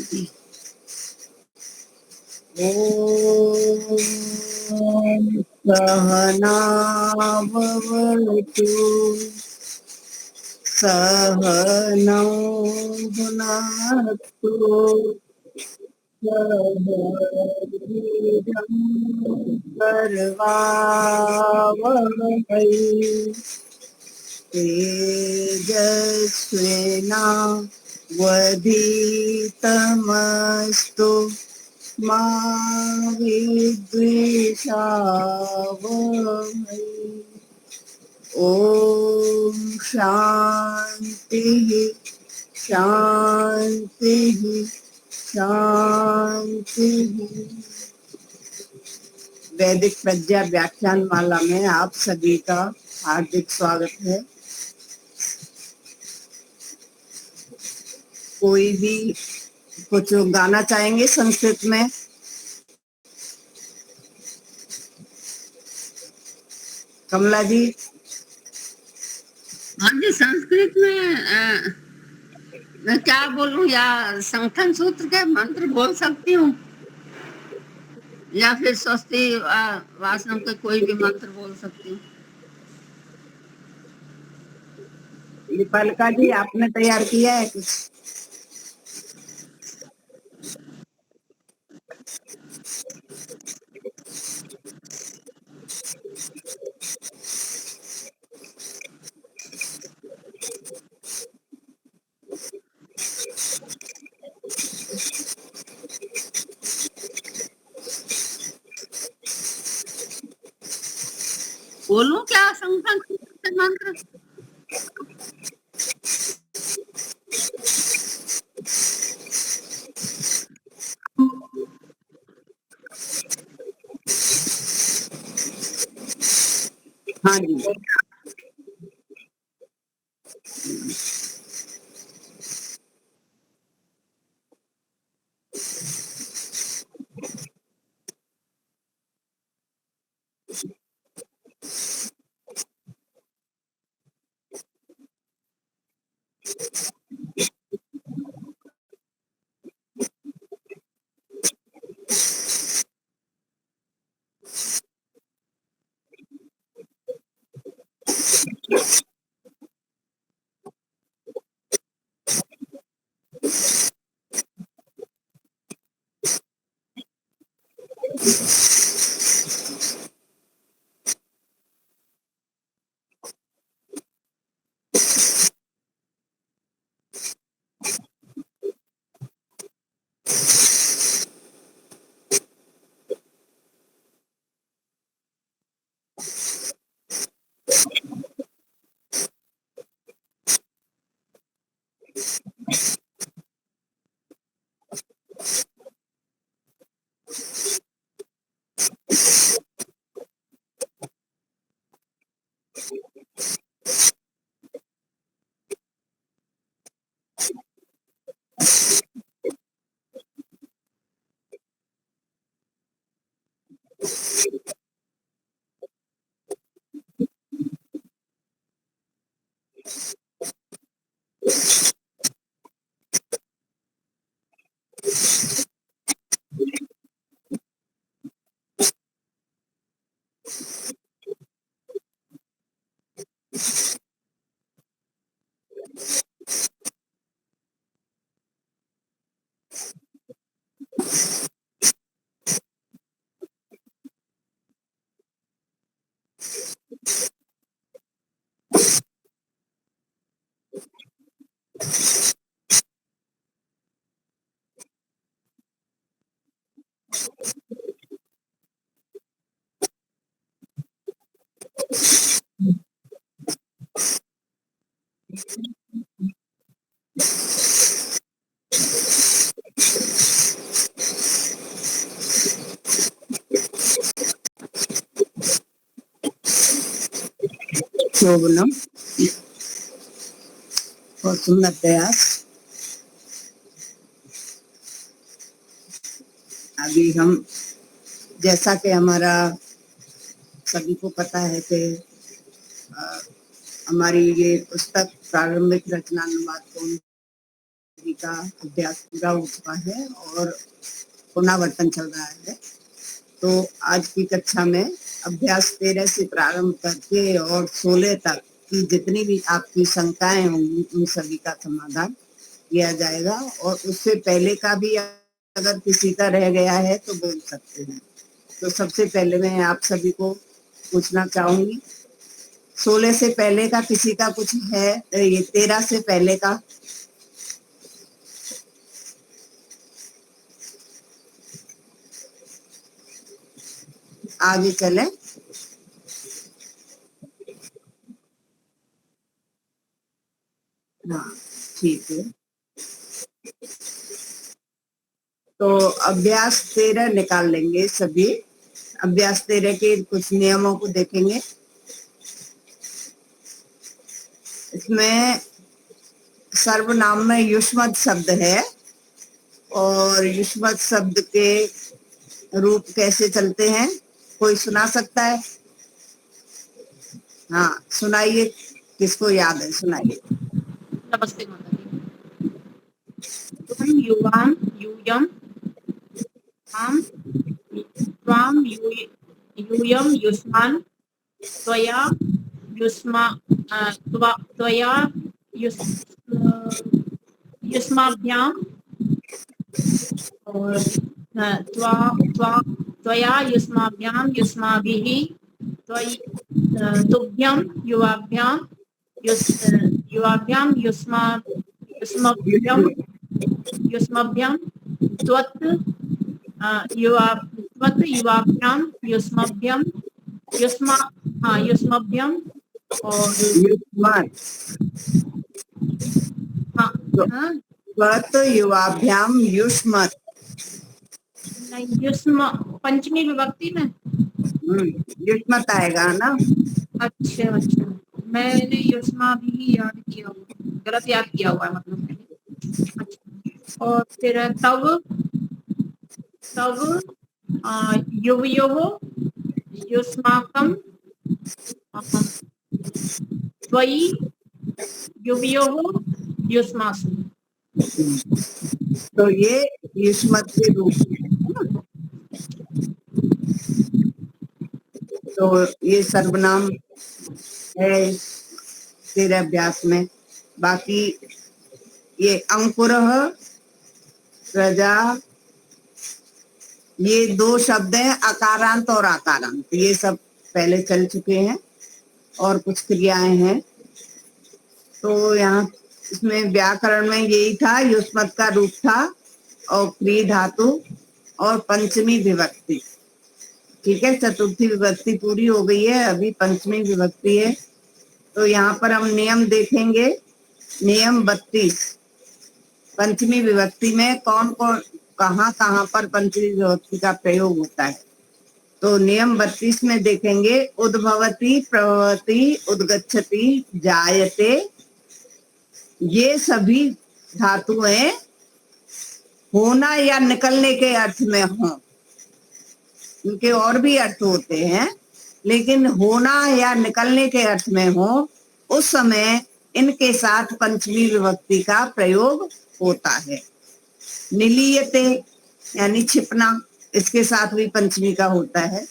ॐ सहना भवतु सहनौ भुनक्तु सह वीर्यं करवावहै तेजस्विनावधीतमस्तु मा विद्विषावहै। ओम शांति शांति शांति। वैदिक प्रज्ञा व्याख्यान माला में आप सभी का हार्दिक स्वागत है। कोई भी कुछ गाना चाहेंगे संस्कृत में? कमला जी। हाँ जी, संस्कृत में मैं क्या बोलूं, या संगठन सूत्र के मंत्र बोल सकती हूँ, या फिर स्वस्ति वासनम के कोई भी मंत्र बोल सकती हूँ। दीपालिका जी, आपने तैयार किया है कुछ? बोलूं क्या संगठन सूत्र के मंत्र? हाँ जी। शोभनम, बहुत सुंदर प्रयास। अभी हम, जैसा कि हमारा सभी को पता है कि हमारी ये पुस्तक प्रारंभिक रचनानुवाद कौन सभी का अभ्यास पूरा हो चुका है और पुनरावर्तन चल रहा है। तो आज की कक्षा में अभ्यास 13 से प्रारंभ करके और 16 तक की जितनी भी आपकी शंकाएं होंगी उन सभी का समाधान किया जाएगा। और उससे पहले का भी अगर किसी का रह गया है तो बोल सकते हैं। तो सबसे पहले मैं आप सभी को पूछना चाहूंगी, 16 से पहले का किसी का कुछ है? ये 13 से पहले का आगे चले। हाँ ठीक है, तो अभ्यास 13 निकाल लेंगे सभी। अभ्यास 13 के कुछ नियमों को देखेंगे। इसमें सर्वनाम में युष्मत शब्द है और युष्मत शब्द के रूप कैसे चलते हैं कोई सुना सकता है? हाँ सुनाइए, किसको याद है सुनाइए। नमस्ते माता जी। त्वं युवां यूयं आम त्वां यूयं युष्मान् त्वया युष्मा त्वया युष्माभ्यां और त्वा त्वा त्वया युष्माभ्यां युष्माभिः तुभ्यं युवाभ्यां युवाभ्यां युष्मभ्यं युष्मभ्यं त्वत् युवाभ्यां युष्मभ्यं युष्मभ्यं और युष्मत त्वत् युवाभ्याम युष्मत। युष्म पंचमी विभक्ति में युष्मत आएगा ना। अच्छा अच्छा, मैंने युष्मा भी याद किया हुआ, गलत याद किया हुआ है मतलब मैंने। अच्छा, और फिर तब तब युवयोः युष्माकं त्वयि युवयोः युष्मासु। तो ये युष्मत के रूप में है ना? तो ये सर्वनाम है तेरे अभ्यास में। बाकी ये अंकुरः, प्रजा, ये दो शब्द हैं, अकारांत और आकारांत, ये सब पहले चल चुके हैं और कुछ क्रियाएं हैं। तो यहाँ इसमें व्याकरण में यही था, युष्मत का रूप था और क्री धातु और पंचमी विभक्ति। ठीक है, चतुर्थी विभक्ति पूरी हो गई है, अभी पंचमी विभक्ति है। तो यहाँ पर हम नियम देखेंगे। नियम 32, पंचमी विभक्ति में कौन कौन कहाँ कहाँ पर पंचमी विभक्ति का प्रयोग होता है। तो नियम 32 में देखेंगे, उद्भवती, प्रभवती, उद्गच्छति, जायते, ये सभी धातुएं होना या निकलने के अर्थ में हों। इनके और भी अर्थ होते हैं, लेकिन होना या निकलने के अर्थ में हो उस समय इनके साथ पंचमी विभक्ति का प्रयोग होता है। निलीयते यानी छिपना, इसके साथ भी पंचमी का होता है।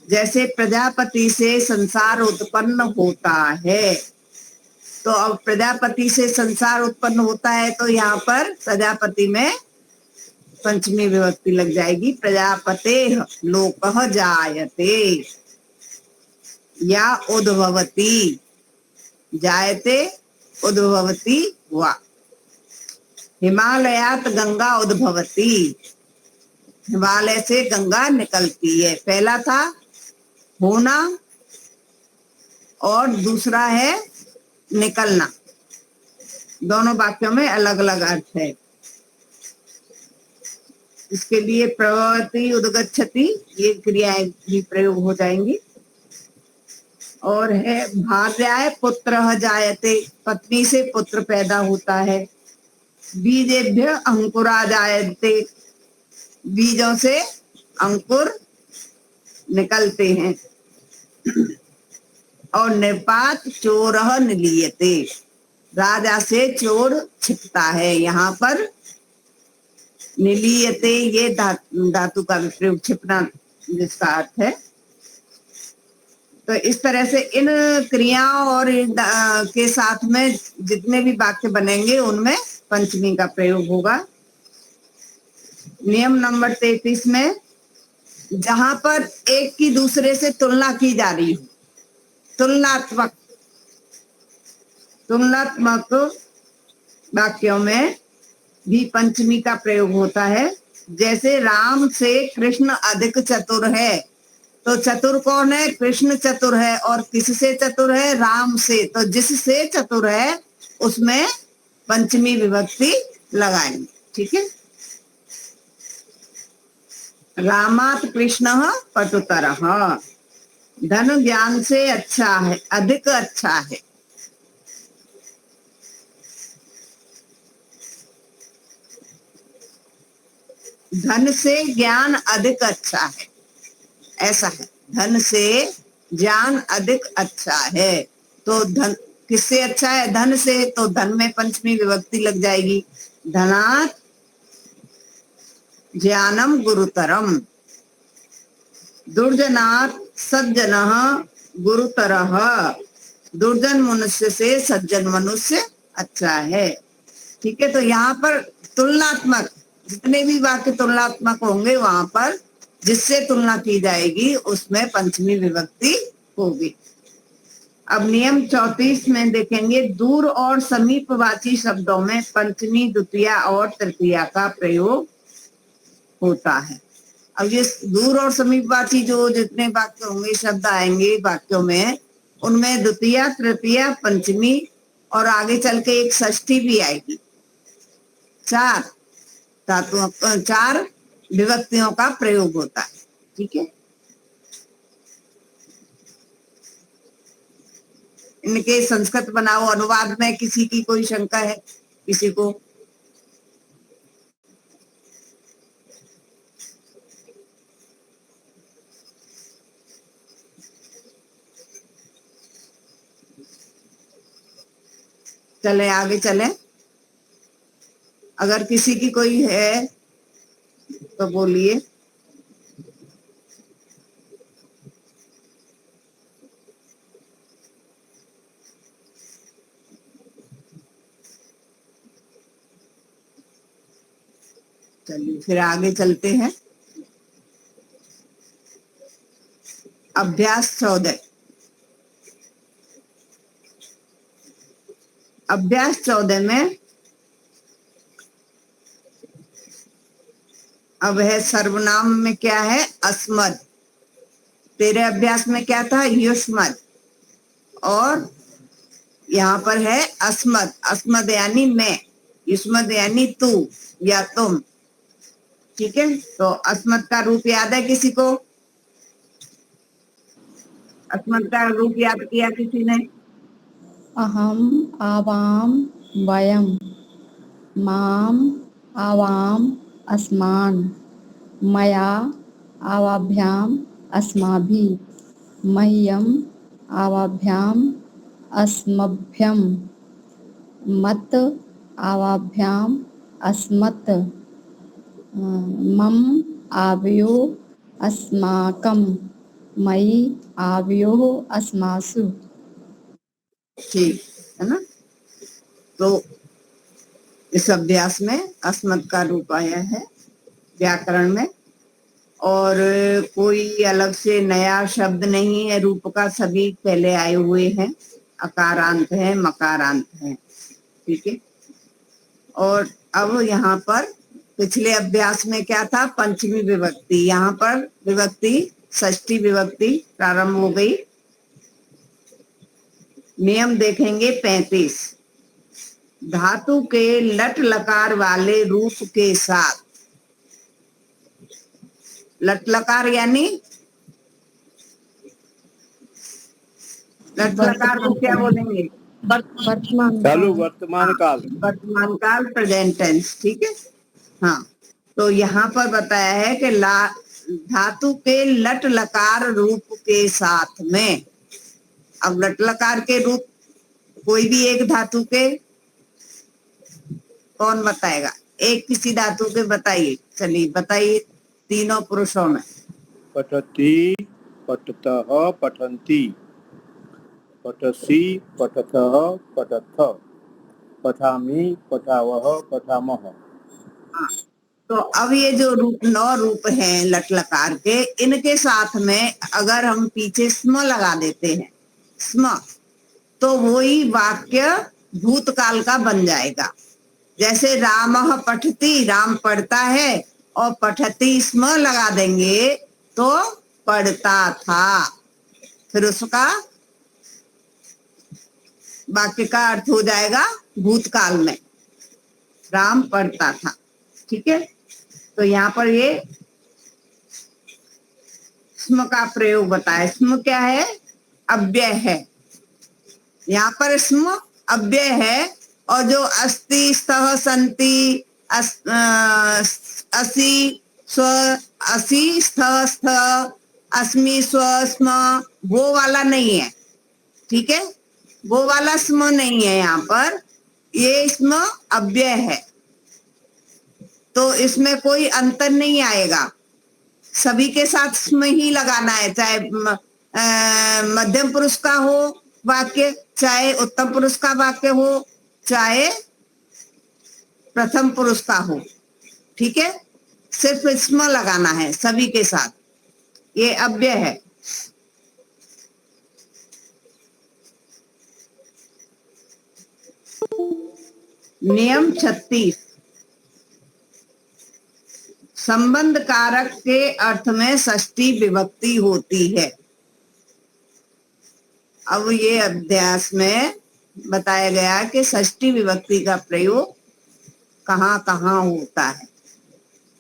जैसे प्रजापति से संसार उत्पन्न होता है, तो अब प्रजापति से संसार उत्पन्न होता है तो यहाँ पर प्रजापति में पंचमी विभक्ति लग जाएगी। प्रजापतेः लोकः जायते या उद्भवती, जायते उद्भवती वा। हिमालयात गंगा उद्भवती, हिमालय से गंगा निकलती है। पहला था होना और दूसरा है निकलना, दोनों वाक्यों में अलग अलग अर्थ है। इसके लिए प्रभवती, उद्गच्छति, ये क्रियाएं भी प्रयोग हो जाएंगी। और है भार्याय पुत्रः जायते, पत्नी से पुत्र पैदा होता है। बीजेभ्य अंकुरा जायते, बीजों से अंकुर निकलते हैं। और निपात चोरः निलीयते, राजा से चोर छिपता है। यहाँ पर निलीयते ये धातु का भी प्रयोग, छिपना जिसका अर्थ है। तो इस तरह से इन क्रियाओं और के साथ में जितने भी वाक्य बनेंगे उनमें पंचमी का प्रयोग होगा। नियम नंबर 33 में जहां पर एक की दूसरे से तुलना की जा रही हो, तुलनात्मक वाक्यों में भी पंचमी का प्रयोग होता है। जैसे राम से कृष्ण अधिक चतुर है, तो चतुर कौन है? कृष्ण चतुर है। और किससे चतुर है? राम से। तो जिससे चतुर है उसमें पंचमी विभक्ति लगाएंगे। ठीक है। रामात कृष्ण पटुतरः, धन ज्ञान से अच्छा है, अधिक अच्छा है। धन से ज्ञान अधिक अच्छा है, ऐसा है। धन से ज्ञान अधिक अच्छा है। तो धन किससे अच्छा है? धन से। तो धन में पंचमी विभक्ति लग जाएगी। धनात् ज्ञानम गुरुतरम, दुर्जनात् सज्जनः गुरुतरः, दुर्जन मनुष्य से सज्जन मनुष्य अच्छा है। ठीक है। तो यहाँ पर तुलनात्मक, जितने भी वाक्य तुलनात्मक होंगे वहां पर जिससे तुलना की जाएगी उसमें पंचमी विभक्ति होगी। अब नियम 34 में देखेंगे, दूर और समीपवाची शब्दों में पंचमी, द्वितीया और तृतीया का प्रयोग होता है। अब ये दूर और समीपवाची जो जितने वाक्य होंगे, शब्द आएंगे वाक्यों में, उनमें द्वितीया, तृतीया, पंचमी और आगे चल के एक षष्ठी भी आएगी। चार धातुओं, चार विभक्तियों का प्रयोग होता है। ठीक है। इनके संस्कृत बनाओ अनुवाद में किसी की कोई शंका है किसी को? चले आगे चले। अगर किसी की कोई है तो बोलिए। चलिए फिर आगे चलते हैं। अभ्यास 14। अभ्यास 14 में अब है सर्वनाम में क्या है? अस्मद। तेरे अभ्यास में क्या था? युष्मद। और यहाँ पर है अस्मद। अस्मद यानी मैं, युष्मद यानी तू या तुम। ठीक है। तो अस्मद का रूप याद है किसी को? अस्मद का रूप याद किया किसी ने? अहम, आवाम, वयम, माम, आवाम, अस्मान, मया, आवाभ्याम, अस्माभिः, मह्यम, आवाभ्याम, अस्मभ्यम, मत, आवाभ्याम, अस्मत्, मम, आवयो, अस्माकं, मयि, आवयोः, अस्मासु। ठीक है ना। तो इस अभ्यास में अस्मद का रूप आया है व्याकरण में, और कोई अलग से नया शब्द नहीं है रूप का, सभी पहले आए हुए हैं। अकारांत है, मकारांत है। ठीक है। और अब यहाँ पर पिछले अभ्यास में क्या था? पंचमी विभक्ति। यहाँ पर विभक्ति षष्ठी विभक्ति प्रारंभ हो गई। नियम देखेंगे 35। धातु के लट लकार वाले रूप के साथ, लट लकार यानी लट लकार को क्या बोलेंगे? वर्तमान चालू वर्तमान काल, वर्तमान काल, प्रेजेंट टेंस। ठीक है। हाँ। तो यहाँ पर बताया है कि धातु के लट लकार रूप के साथ में, अब लट लकार के रूप कोई भी एक धातु के कौन बताएगा? एक किसी धातु के बताइए, चलिए बताइए तीनों पुरुषों में। पठति, पठतः, पठन्ति, पठसि, पठथः, पठथ, पठामि, पठावः, पठामः। हाँ, तो अब ये जो रूप 9 रूप हैं लट लकार के, इनके साथ में अगर हम पीछे स्म लगा देते हैं, स्म, तो वही वाक्य भूतकाल का बन जाएगा। जैसे रामः पठति, राम पढ़ता है, और पठति स्म लगा देंगे तो पढ़ता था, फिर उसका वाक्य का अर्थ हो जाएगा भूतकाल में, राम पढ़ता था। ठीक है, तो यहाँ पर ये स्म का प्रयोग बताया। स्म क्या है? अव्यय है। यहाँ पर स्म अव्यय है, और जो अस्ति, स्तः, सन्ति, असि, स्व, असि, स्थ, स्थ, अस्मि, स्व, स्म, वो वाला नहीं है। ठीक है, वो वाला स्म नहीं है यहाँ पर, ये स्म अव्यय है, तो इसमें कोई अंतर नहीं आएगा। सभी के साथ स्म ही लगाना है, चाहे मध्यम पुरुष का हो वाक्य, चाहे उत्तम पुरुष का वाक्य हो, चाहे प्रथम पुरुष का हो। ठीक है, सिर्फ स्म लगाना है सभी के साथ, ये अव्यय है। नियम 36, संबंध कारक के अर्थ में षष्ठी विभक्ति होती है। अब ये अध्यास में बताया गया कि षष्ठी विभक्ति का प्रयोग कहाँ कहाँ होता है।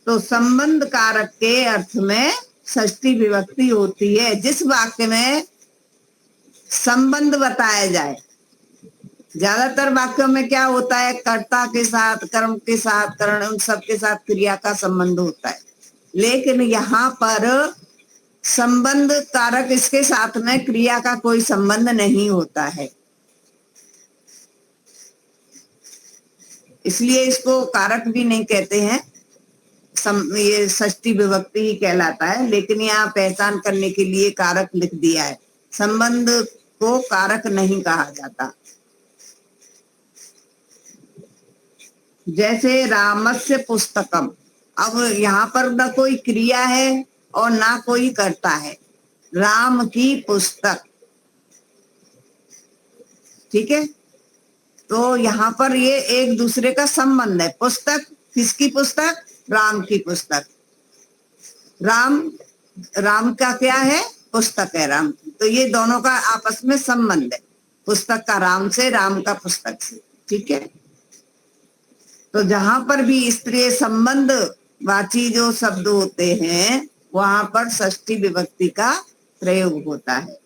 तो संबंध कारक के अर्थ में षष्ठी विभक्ति होती है जिस वाक्य में संबंध बताया जाए। ज्यादातर वाक्यों में क्या होता है? कर्ता के साथ, कर्म के साथ, करण, उन सब के साथ क्रिया का संबंध होता है, लेकिन यहाँ पर संबंध कारक इसके साथ में क्रिया का कोई संबंध नहीं होता है, इसलिए इसको कारक भी नहीं कहते हैं, ये षष्ठी विभक्ति ही कहलाता है। लेकिन यहाँ पहचान करने के लिए कारक लिख दिया है, संबंध को कारक नहीं कहा जाता। जैसे रामस्य पुस्तकम, अब यहाँ पर न कोई क्रिया है और ना कोई कर्ता है, राम की पुस्तक। ठीक है, तो यहाँ पर ये एक दूसरे का संबंध है। पुस्तक किसकी पुस्तक? राम की पुस्तक। राम का क्या है? पुस्तक है राम की। तो ये दोनों का आपस में संबंध है, पुस्तक का राम से, राम का पुस्तक से। ठीक है, तो जहां पर भी स्त्रीय संबंध वाची जो शब्द होते हैं वहां पर षष्ठी विभक्ति का प्रयोग होता है।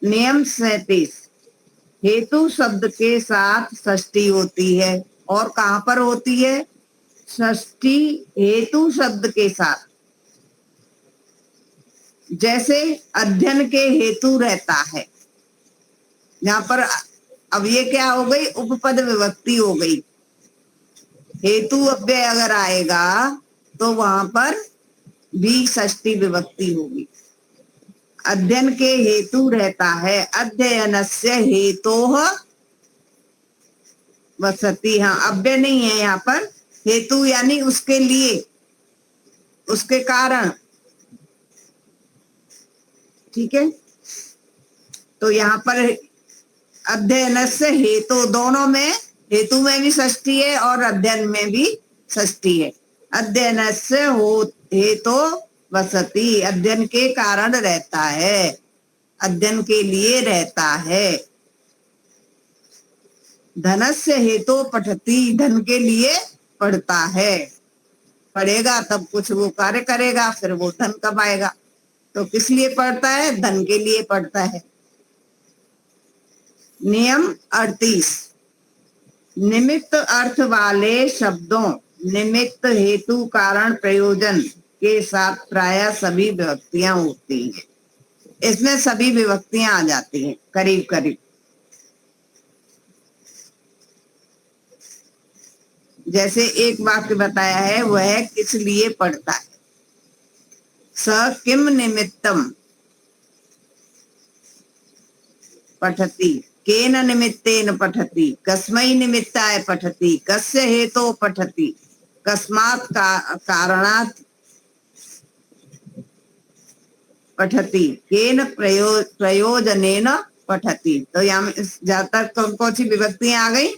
नियम 37, हेतु शब्द के साथ षष्ठी होती है। और कहां पर होती है षष्ठी? हेतु शब्द के साथ। जैसे अध्ययन के हेतु रहता है, यहाँ पर अब ये क्या हो गई? उपपद विभक्ति हो गई। हेतु अव्यय अगर आएगा तो वहां पर भी षष्ठी विभक्ति होगी। अध्ययन के हेतु रहता है, अध्ययनस्य हेतोः वसति। हाँ, अव्यय नहीं है यहाँ पर, हेतु यानी उसके लिए, उसके कारण। ठीक है, तो यहाँ पर अध्ययनस्य हेतु, दोनों में, हेतु में भी षष्ठी है और अध्ययन में भी षष्ठी है। अध्ययनस्य हेतु वसति, अध्ययन के कारण रहता है, अध्ययन के लिए रहता है। धनस्य हेतु पठति, धन के लिए पढ़ता है, पढ़ेगा तब कुछ वो कार्य करेगा, फिर वो धन कमाएगा। तो किस लिए पढ़ता है? धन के लिए पढ़ता है। नियम 38, निमित्त अर्थ वाले शब्दों, निमित्त, हेतु, कारण, प्रयोजन के साथ प्रायः सभी विभक्तियां होती हैं। इसमें सभी विभक्तियां आ जाती हैं करीब करीब। जैसे एक वाक्य बताया है, वह किस लिए पढ़ता है। स किम निमित्तम पठति, केन निमित्तेन पठति, कस्मै निमित्ताय पठति, कस्य हेतो पठति, कस्मात् कारणात् पठति, केन प्रयोजनेन पठति। तो यहाँ ज्यादातर कौन सी विभक्तियां आ गई?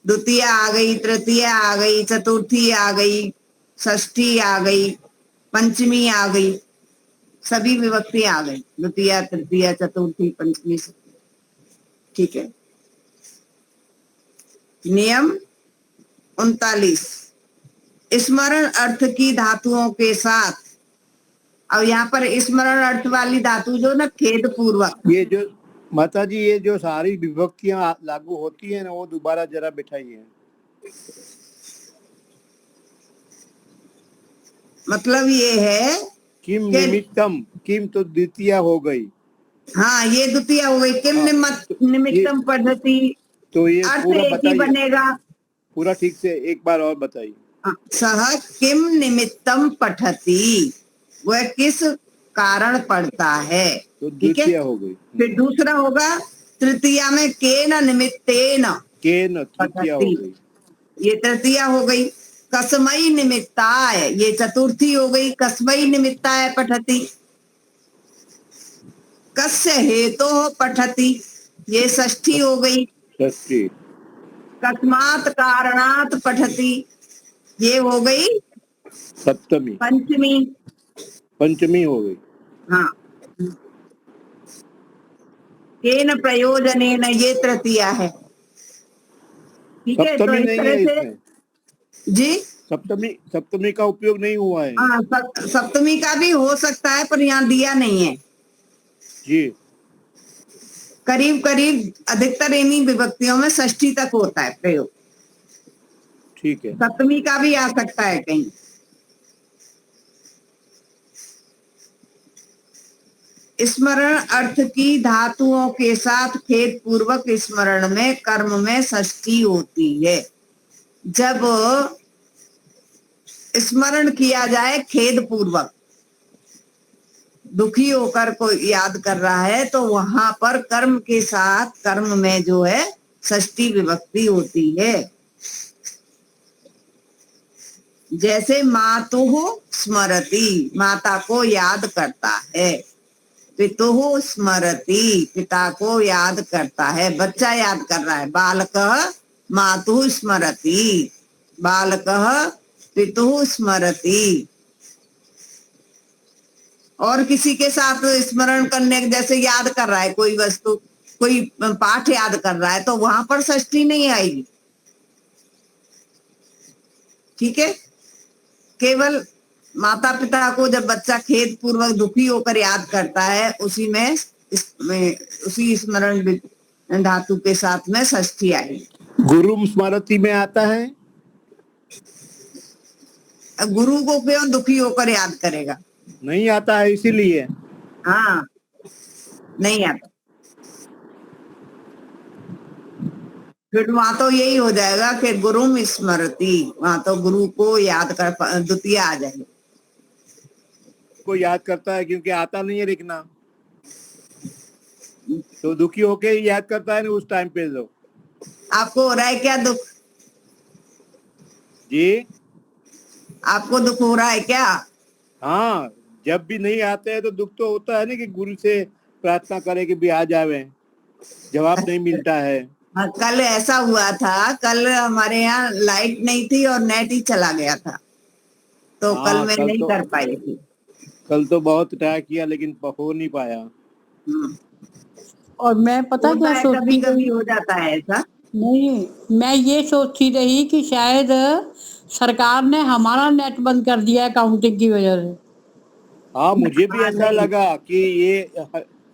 द्वितीय आ गई, तृतीय आ गई, चतुर्थी आ गई, षष्ठी आ गई, पंचमी आ गई, सभी विभक्तियां आ गई, द्वितीय, तृतीय, चतुर्थी, पंचमी। ठीक है। नियम 39, स्मरण अर्थ की धातुओं के साथ। अब यहाँ पर स्मरण अर्थ वाली धातु जो ना खेद पूर्वक, ये जो माता जी ये जो सारी विभक्तियां लागू होती है ना, वो दोबारा जरा बिठाइए। मतलब ये है किम निमित्तम, किम तो द्वितीय हो गई। हाँ, ये द्वितीय हो गई। किम निमित्तम पद्धति, तो ये अर्थ पूरा एक ही बनेगा। पूरा ठीक से एक बार और बताइए। सह किम निमित्तम पठति, वह किस कारण पढ़ता है। तो ठीक है, द्वितीय हो गई। फिर दूसरा होगा तृतीय में केन निमित्तेन, केन तृतीय हो गई, ये तृतीय हो गई। कस्मै निमित्ताय, ये चतुर्थी हो गई। कस्मै निमित्ताय पठति, कस्य हेतोः पठति, ये षष्ठी हो गई। षष्ठी। कस्मात् कारणात् पठति, ये हो गई सप्तमी। पंचमी। पंचमी हो गई। हाँ, केन प्रयोजनेन, ये तृतीय है। ठीक है, तो सप्तमी इस नहीं तरह है से इसमें जी। सप्तमी का उपयोग नहीं हुआ है। हाँ, सप्तमी का भी हो सकता है, पर यहाँ दिया नहीं है जी। करीब करीब अधिकतर इन्हीं विभक्तियों में षष्ठी तक होता है प्रयोग। ठीक है। सप्तमी का भी आ सकता है कहीं। स्मरण अर्थ की धातुओं के साथ खेद पूर्वक स्मरण में कर्म में षष्ठी होती है। जब स्मरण किया जाए खेद पूर्वक, दुखी होकर कोई याद कर रहा है, तो वहां पर कर्म के साथ कर्म में जो है षष्ठी विभक्ति होती है। जैसे मातुः स्मरति, माता को याद करता है। पितुः स्मरति, पिता को याद करता है। बच्चा याद कर रहा है। बालकः मातुः स्मरति, बालकः पितुः स्मरति। और किसी के साथ स्मरण करने, जैसे याद कर रहा है कोई वस्तु, कोई पाठ याद कर रहा है, तो वहां पर षष्ठी नहीं आएगी। ठीक है, केवल माता पिता को जब बच्चा खेद पूर्वक दुखी होकर याद करता है, उसी में उसी स्मरण धातु के साथ में षष्ठी आएगी। गुरु स्मृति में आता है। गुरु को क्यों दुखी होकर याद करेगा? नहीं आता है, इसीलिए। हाँ, नहीं आता। फिर वहां तो यही हो जाएगा कि गुरुम स्मृति, वहां तो गुरु को याद कर, द्वितीय आ जाएगा। को याद करता है क्योंकि आता नहीं है लिखना, तो दुखी होके याद करता है ना उस टाइम पे। जो आपको हो रहा है क्या दुख? जी, आपको दुख हो रहा है क्या? हाँ, जब भी नहीं आते हैं तो दुख तो होता है ना, कि गुरु से प्रार्थना करे कि भी आ जावे, जवाब नहीं मिलता है। कल ऐसा हुआ था, कल हमारे यहाँ लाइट नहीं थी और नेट ही चला गया था, तो कल मैं नहीं कर पाई थी। कल तो बहुत ट्राई किया लेकिन हो नहीं पाया। और मैं पता क्या सोचती कभी हो जाता है ऐसा। नहीं, मैं ये सोचती रही कि शायद सरकार ने हमारा नेट बंद कर दिया है काउंटिंग की वजह से। हाँ, मुझे भी ऐसा लगा कि ये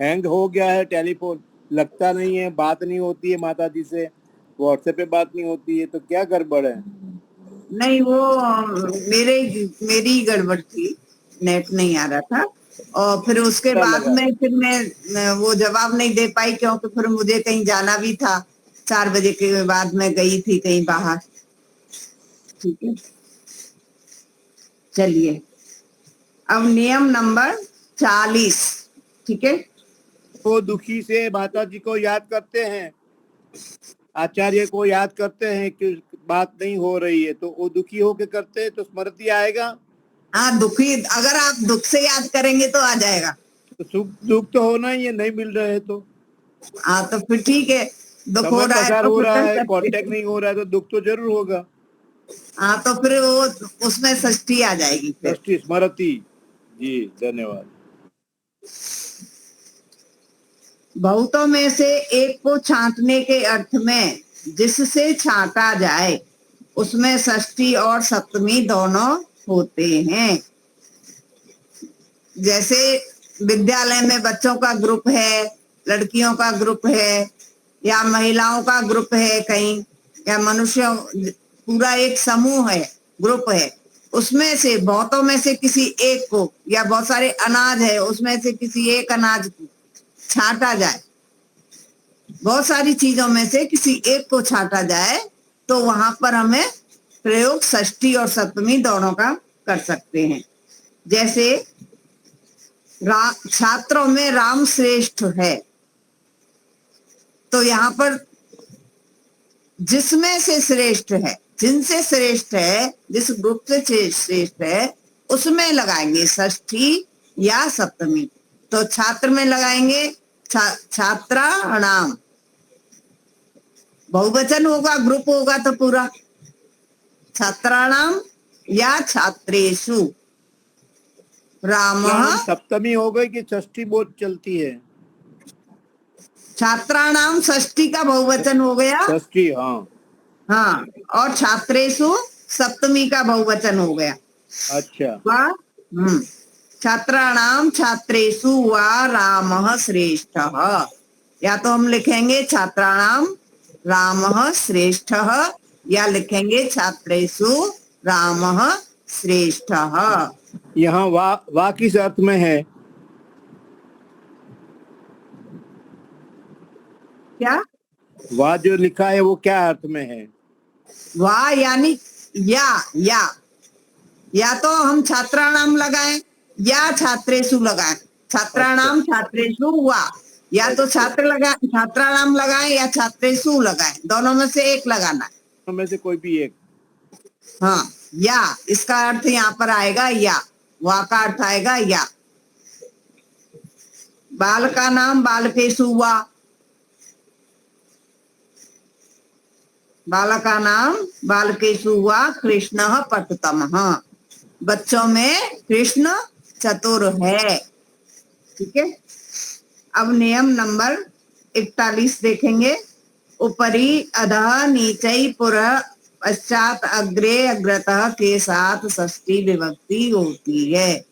हैंग हो गया है टेलीफोन, लगता नहीं है, बात नहीं होती है माता जी से, व्हाट्सएप पे बात नहीं होती है, तो क्या गड़बड़ है? नहीं, वो मेरी गड़बड़ थी, नेट नहीं आ रहा था। और फिर उसके बाद में फिर मैं वो जवाब नहीं दे पाई, क्योंकि फिर मुझे कहीं जाना भी था। 4 बजे के बाद मैं गई थी कहीं बाहर, ठीक है, चलिए अब नियम नंबर 40। ठीक है, वो दुखी से माता जी को याद करते हैं, आचार्य को याद करते हैं कि बात नहीं हो रही है, तो वो दुखी होके करते हैं तो स्मृति आएगा। हाँ, दुखी अगर आप दुख से याद करेंगे तो आ जाएगा। तो सुख दुख तो होना ही है, नहीं मिल रहे हैं तो हाँ, तो फिर ठीक है, दुख हो समय रहा है पसार तो हो फिर रहा कर है, सकते हैं। कांटेक्ट नहीं हो रहा है तो दुख तो जरूर होगा। हाँ, तो फिर वो उसमें षष्ठी आ जाएगी फिर। षष्ठी स्मृति। जी धन्यवाद। बहुतों में से एक को छांटने के अर्थ में जिससे छांटा जाए उसमें षष्ठी और सप्तमी दोनों होते हैं। जैसे विद्यालय में बच्चों का ग्रुप है, लड़कियों का ग्रुप है, या महिलाओं का ग्रुप है कहीं, या मनुष्यों पूरा एक समूह है, ग्रुप है, उसमें से बहुतों में से किसी एक को, या बहुत सारे अनाज है उसमें से किसी एक अनाज को छांटा जाए, बहुत सारी चीजों में से किसी एक को छांटा जाए, तो वहां पर हमें प्रयोग षष्ठी और सप्तमी दोनों का कर सकते हैं। जैसे छात्रों में राम श्रेष्ठ है, तो यहाँ पर जिसमें से श्रेष्ठ है, जिनसे श्रेष्ठ है, जिस ग्रुप से श्रेष्ठ है उसमें लगाएंगे षष्ठी या सप्तमी। तो छात्र में लगाएंगे छात्राणाम, बहुवचन होगा, ग्रुप होगा तो पूरा छात्राणाम या छात्रेषु रामः। सप्तमी हो गई कि षष्ठी बहुत चलती है? छात्राणाम षष्ठी का बहुवचन हो गया, षष्ठी। हाँ हाँ, और छात्रेषु सप्तमी का बहुवचन हो गया। अच्छा। छात्राणाम छात्रेषु वा रामः श्रेष्ठः, या तो हम लिखेंगे छात्राणाम रामः श्रेष्ठः, या लिखेंगे छात्रेषु रामः श्रेष्ठः। यहाँ वा किस अर्थ में है? क्या वाह जो लिखा है वो क्या अर्थ में है? वाह यानी या तो हम छात्राणाम लगाएं या छात्रेषु लगाएं। छात्राणाम छात्रेषु वाह, या तो छात्राणाम लगाएं या छात्रेषु लगाएं, दोनों में से एक लगाना है। दोनों में से कोई भी एक। हाँ, या इसका अर्थ यहाँ पर आएगा या, वाह का अर्थ आएगा या। बाल का नाम बालकेषु वा, बालका नाम बालकेषु वा कृष्णः पठुतमः, बच्चों में कृष्ण चतुर है। ठीक है, अब नियम नंबर 41 देखेंगे। ऊपरी अधः नीचै पुरः पश्चात अग्रे अग्रतः के साथ षष्ठी विभक्ति होती है।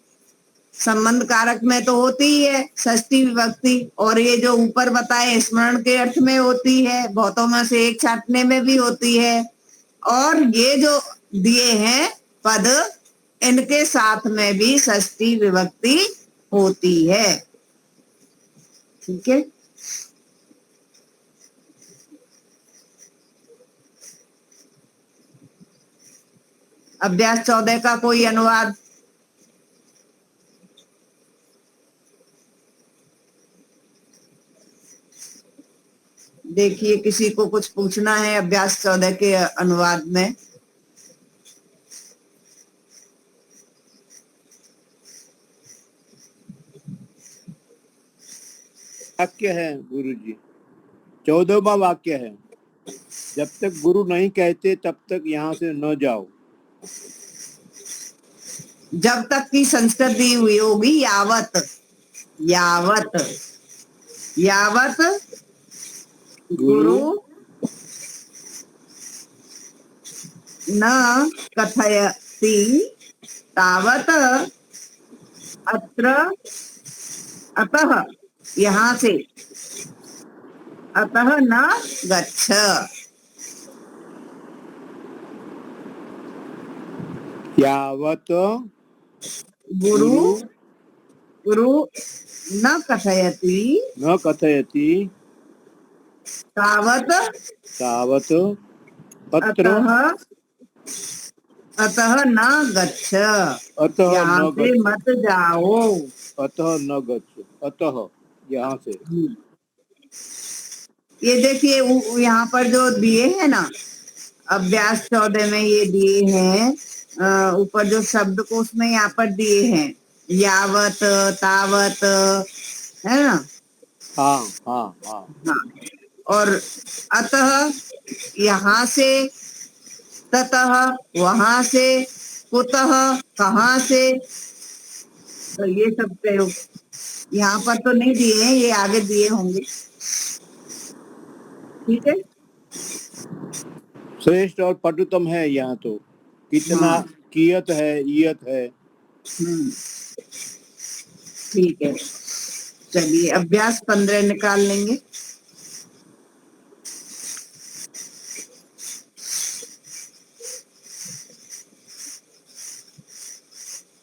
संबंध कारक में तो होती ही है षष्ठी विभक्ति, और ये जो ऊपर बताए स्मरण के अर्थ में होती है, बहुतों में से एक छांटने में भी होती है, और ये जो दिए हैं पद, इनके साथ में भी षष्ठी विभक्ति होती है। ठीक है, अभ्यास 14 का कोई अनुवाद? देखिए, किसी को कुछ पूछना है अभ्यास 14 के अनुवाद में? वाक्य है गुरुजी, 14वां वाक्य है, जब तक गुरु नहीं कहते तब तक यहाँ से न जाओ। जब तक की संस्कृत दी हुई होगी, यावत गुरु न कथयति तावत अत्र, अतः यहाँ से, अतः न गच्छ। यावत गुरु न कथयति तावत तावत अत्र अतः न गच्छ, अतः यहाँ न से गच्छ, मत जाओ। अतः न गच्छ, अतः यहाँ से। ये देखिए यहाँ पर जो दिए हैं ना, अभ्यास 14 में ये दिए हैं, ऊपर जो शब्द को उसमें यहाँ पर दिए हैं, यावत, तावत, है ना। हाँ हाँ हाँ। हाँ, और अतः यहाँ से, ततः वहां से, कुतः कहाँ से, तो ये सब प्रयोग यहाँ पर तो नहीं दिए हैं, ये आगे दिए होंगे। ठीक है। श्रेष्ठ और पटुतम है यहाँ तो, कितना, हाँ। कियत है, इयत है। ठीक है, चलिए अभ्यास 15 निकाल लेंगे।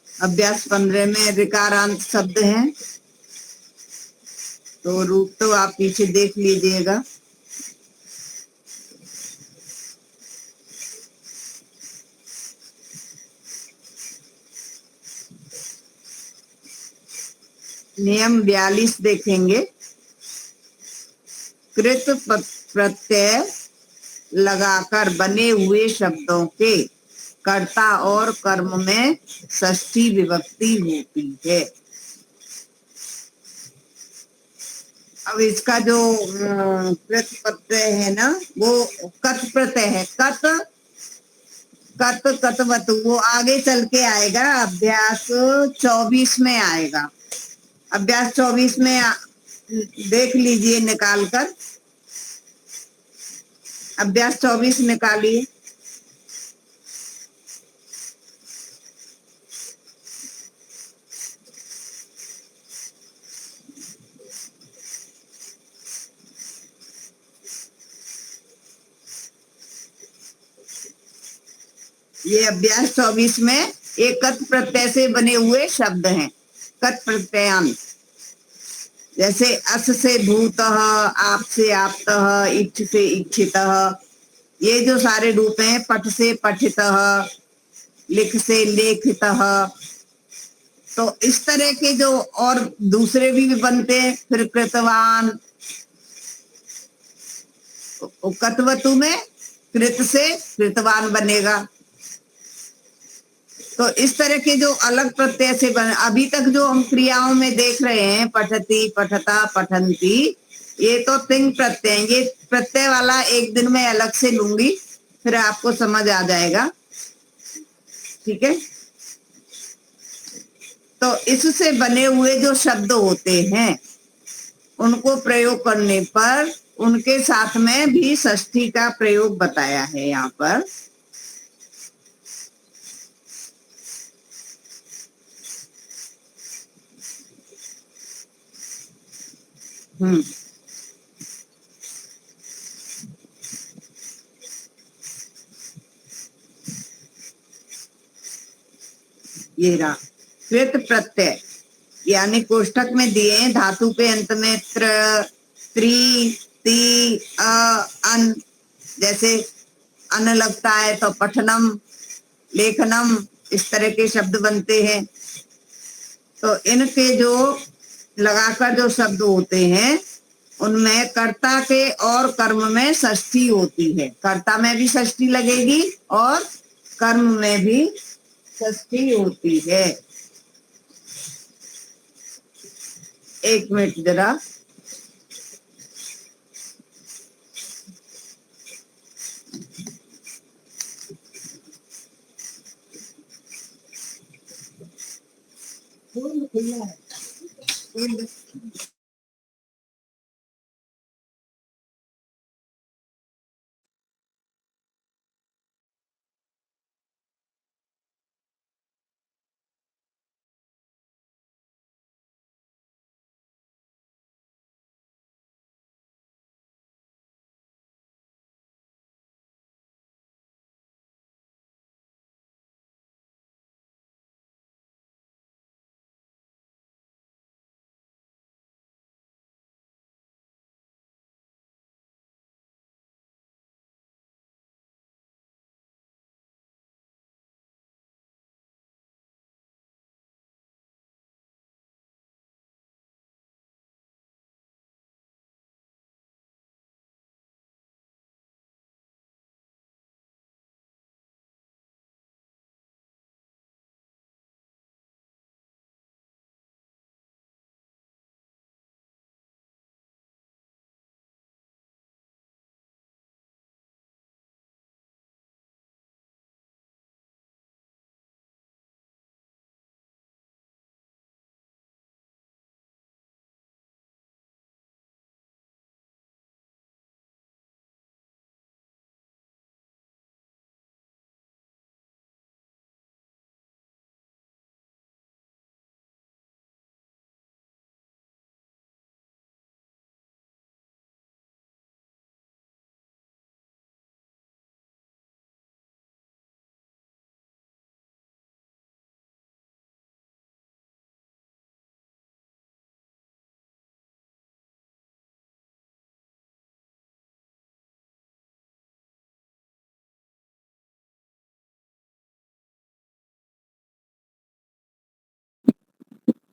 अभ्यास 15 में ऋकारांत शब्द हैं, तो रूप तो आप पीछे देख लीजिएगा। नियम 42 देखेंगे। कृत प्रत्यय लगाकर बने हुए शब्दों के कर्ता और कर्म में षष्ठी विभक्ति होती है। अब इसका जो कृत प्रत्यय है ना, वो कत प्रत्यय है। कत कत कतवतु वो आगे चल के आएगा, अभ्यास 24 में आएगा। अभ्यास 24 में देख लीजिए निकाल कर। अभ्यास 24 निकालिए। ये अभ्यास 24 में एक कत प्रत्यय से बने हुए शब्द हैं। कत प्रत्ययान, जैसे अस से भूतः, आप से आपतः, इच्छ से इच्छितः, ये जो सारे रूप हैं। पठ से पठितः, लिख से लेखितः। तो इस तरह के जो और दूसरे भी बनते हैं। फिर कृतवान, कतवतु में कृत से कृतवान बनेगा। तो इस तरह के जो अलग प्रत्यय से बने, अभी तक जो हम क्रियाओं में देख रहे हैं, पठती, पठता, पठंती, ये तो तिंग प्रत्यय। ये प्रत्यय वाला एक दिन में अलग से लूंगी, फिर आपको समझ आ जाएगा। ठीक है। तो इससे बने हुए जो शब्द होते हैं, उनको प्रयोग करने पर उनके साथ में भी षष्ठी का प्रयोग बताया है यहाँ पर। हम्म ये रहा कृत प्रत्यय, यानी कोष्ठक में दिए हैं, धातु के अंत में त्र, त्रि, ती, अन। जैसे अन लगता है तो पठनम, लेखनम, इस तरह के शब्द बनते हैं। तो इनके जो लगाकर जो शब्द होते हैं, उनमें कर्ता के और कर्म में षष्ठी होती है। कर्ता में भी षष्ठी लगेगी और कर्म में भी षष्ठी होती है। एक मिनट जरा। खुला है।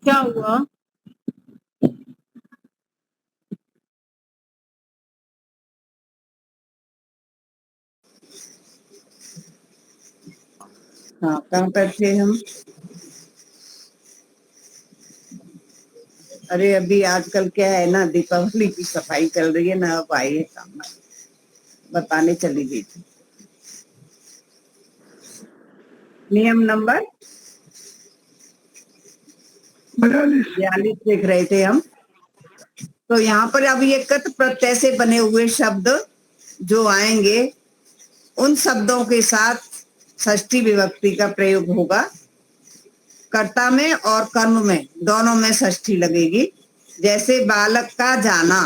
क्या हुआ? हाँ, कहाँ पर थे हम? अरे अभी आजकल क्या है ना, दीपावली की सफाई चल रही है ना, अब आई है काम बताने चली गई थी। नियम नंबर 42 देख रहे थे हम। तो यहाँ पर अभी ये कत प्रत्यय से बने हुए शब्द जो आएंगे, उन शब्दों के साथ षष्ठी विभक्ति का प्रयोग होगा। कर्ता में और कर्म में दोनों में षष्ठी लगेगी। जैसे बालक का जाना,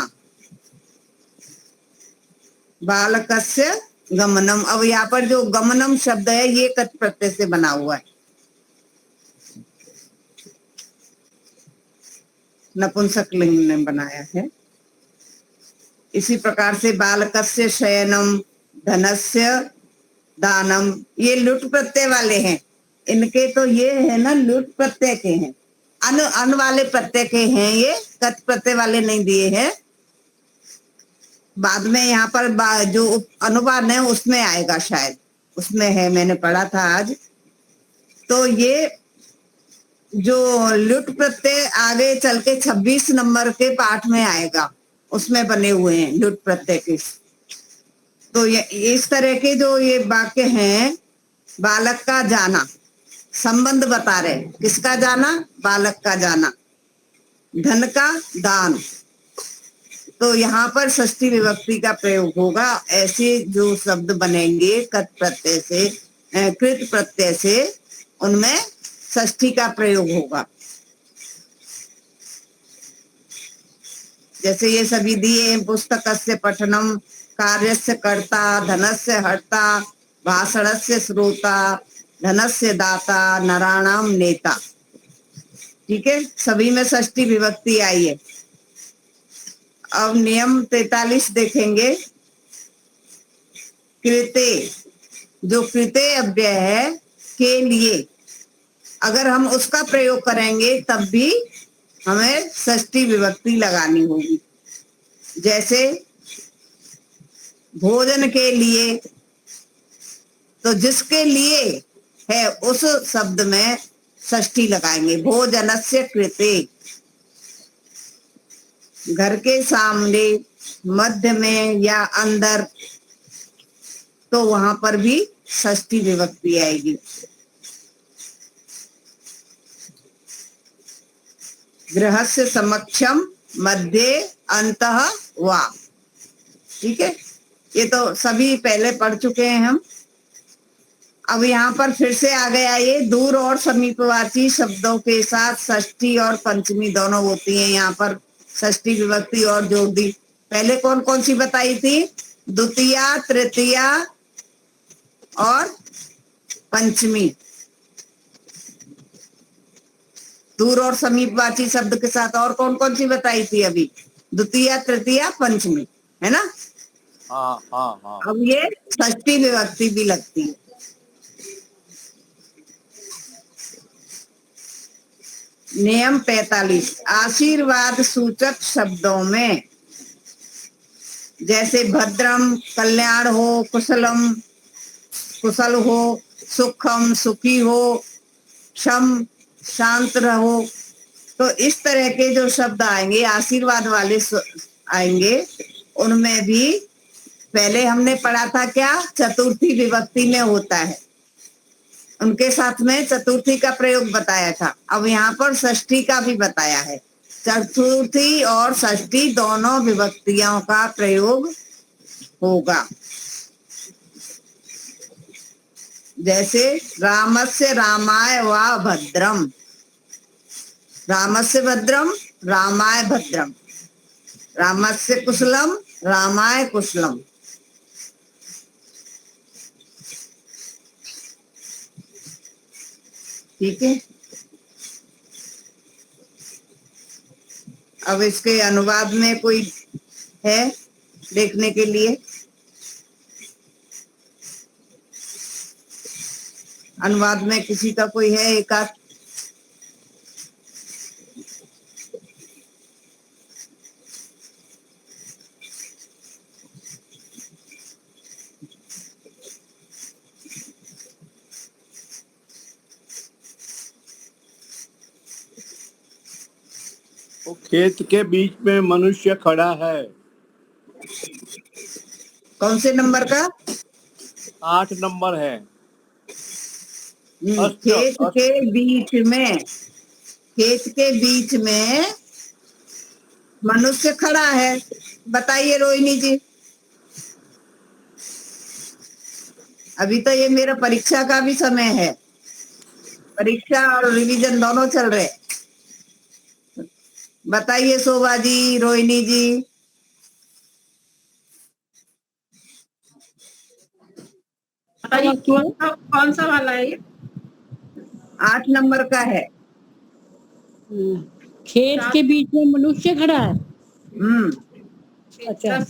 बालकस्य गमनम। अब यहाँ पर जो गमनम शब्द है ये कत प्रत्यय से बना हुआ है, नपुंसकलिंग ने बनाया है। इसी प्रकार से बालकस्य शयनम, धनस्य दानम, ये लुट प्रत्यय वाले हैं। इनके तो ये है ना, लुट प्रत्यय के हैं, अन वाले प्रत्यय के हैं, ये कत प्रत्यय वाले नहीं दिए हैं। बाद में यहाँ पर जो अनुवाद है उसमें आएगा, शायद उसमें है, मैंने पढ़ा था आज। तो ये जो लुट प्रत्यय आगे चल के 26 नंबर के पाठ में आएगा, उसमें बने हुए हैं लुट प्रत्यय के। तो ये इस तरह के जो ये वाक्य हैं, बालक का जाना, संबंध बता रहे, किसका जाना? बालक का जाना। धन का दान, तो यहाँ पर षष्ठी विभक्ति का प्रयोग होगा। ऐसे जो शब्द बनेंगे कत प्रत्यय से, कृत प्रत्यय से, उनमें षष्ठी का प्रयोग होगा। जैसे ये सभी दिए, पुस्तकस्य पठनम, कार्यस्य कर्ता, धनस्य हर्ता, भाषणस्य श्रोता, धनस्य दाता, नराणाम नेता। ठीक है, सभी में षष्ठी विभक्ति आई है। अब नियम 43 देखेंगे। कृते, जो कृते अव्यय है के लिए, अगर हम उसका प्रयोग करेंगे तब भी हमें षष्ठी विभक्ति लगानी होगी। जैसे भोजन के लिए, तो जिसके लिए है उस शब्द में षष्ठी लगाएंगे, भोजनस्य कृते। घर के सामने, मध्य में या अंदर, तो वहां पर भी षष्ठी विभक्ति आएगी। गृहस्य समक्षम, मध्य, अंतः वा। ठीक है, ये तो सभी पहले पढ़ चुके हैं हम। अब यहाँ पर फिर से आ गया ये, दूर और समीपवाची शब्दों के साथ षष्ठी और पंचमी दोनों होती हैं। यहाँ पर षष्ठी विभक्ति और जोड़ दी। पहले कौन कौन सी बताई थी? द्वितीया, तृतीया और पंचमी। दूर और समीपवाची शब्द के साथ और कौन कौन सी बताई थी अभी? द्वितीया, तृतीया, पंचमी, है ना? हाँ हाँ हाँ। अब ये षष्ठी विभक्ति भी लगती है। नियम 45, आशीर्वाद सूचक शब्दों में, जैसे भद्रम, कल्याण हो, कुशलम, कुशल हो, सुखम, सुखी हो, क्षम, शांत रहो, तो इस तरह के जो शब्द आएंगे, आशीर्वाद वाले आएंगे, उनमें भी पहले हमने पढ़ा था क्या, चतुर्थी विभक्ति में होता है, उनके साथ में चतुर्थी का प्रयोग बताया था। अब यहाँ पर षष्ठी का भी बताया है। चतुर्थी और षष्ठी दोनों विभक्तियों का प्रयोग होगा। जैसे रामस्य रामाय वा भद्रम, रामस्य भद्रम, रामाय भद्रम, रामस्य कुशलम, रामाय कुशलम। ठीक है, अब इसके अनुवाद में कोई है देखने के लिए? अनुवाद में किसी का कोई है? एक आध तो खेत के बीच में मनुष्य खड़ा है। कौन से नंबर का? 8 नंबर है। खेत के बीच में, खेत के बीच में मनुष्य खड़ा है। बताइए रोहिणी जी। अभी तो ये मेरा परीक्षा का भी समय है, परीक्षा और रिवीजन दोनों चल रहे। बताइए शोभा जी, रोहिणी जी। बताइए कौन सा वाला है ये? 8 नंबर का है। खेत के बीच में मनुष्य खड़ा है। अच्छा।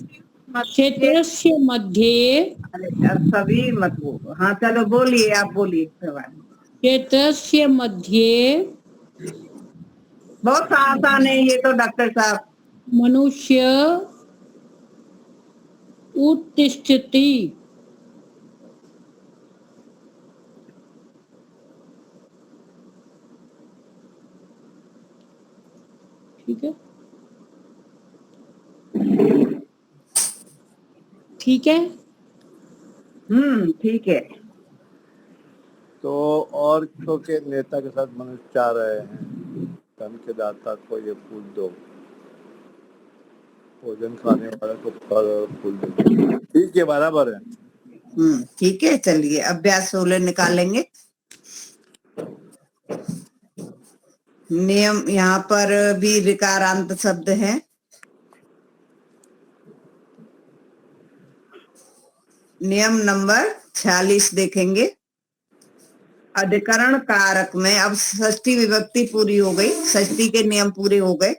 क्षेत्रस्य मध्ये, अरे सभी मत बोलो। हाँ चलो बोलिए, आप बोलिए सवाल। क्षेत्रस्य मध्ये बहुत आसान है ये तो डॉक्टर साहब। मनुष्य उत्तिष्ठति। ठीक है, ठीक है। ठीक है। तो और के नेता के साथ मनुष्य चाह रहे हैं, धन के दाता को ये फूल दो, भोजन खाने वाले को फल और फूल दो। ठीक है, बराबर है। ठीक है, चलिए अभ्यास 16 निकालेंगे। नियम यहाँ पर भी ऋकारांत शब्द है। नियम नंबर 46 देखेंगे। अधिकरण कारक में अब षष्ठी विभक्ति पूरी हो गई, षष्ठी के नियम पूरे हो गए।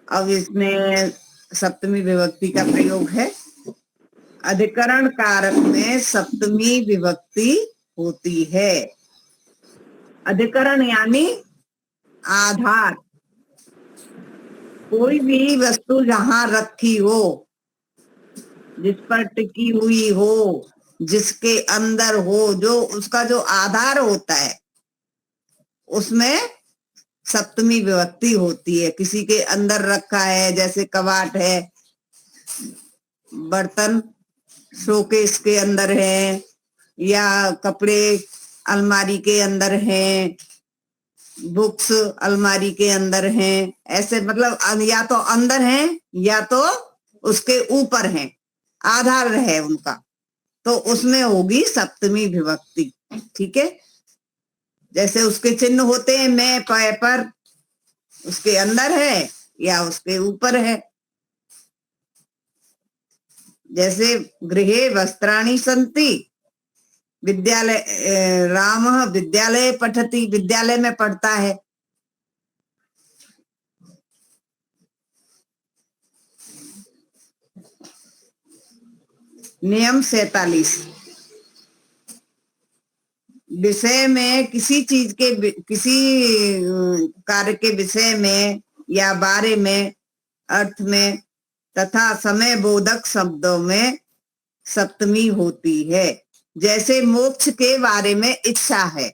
अब इसमें सप्तमी विभक्ति का प्रयोग है। अधिकरण कारक में सप्तमी विभक्ति होती है। अधिकरण यानी आधार। कोई भी वस्तु जहां रखी हो, जिस पर टिकी हुई हो, जिसके अंदर हो, जो उसका जो आधार होता है, उसमें सप्तमी विभक्ति होती है। किसी के अंदर रखा है, जैसे कबाट है, बर्तन शोकेस के अंदर है, या कपड़े अलमारी के अंदर हैं, बुक्स अलमारी के अंदर हैं। ऐसे मतलब या तो अंदर हैं या तो उसके ऊपर हैं, आधार है उनका, तो उसमें होगी सप्तमी विभक्ति। ठीक है, जैसे उसके चिन्ह होते हैं, मैं पै पर, उसके अंदर है या उसके ऊपर है। जैसे गृहे वस्त्राणि सन्ति, विद्यालय, रामः विद्यालय पठति, विद्यालय में पढ़ता है। नियम 47। विषय में किसी चीज के, किसी कार्य के विषय में या बारे में, अर्थ में तथा समय बोधक शब्दों में सप्तमी होती है। जैसे मोक्ष के बारे में इच्छा है।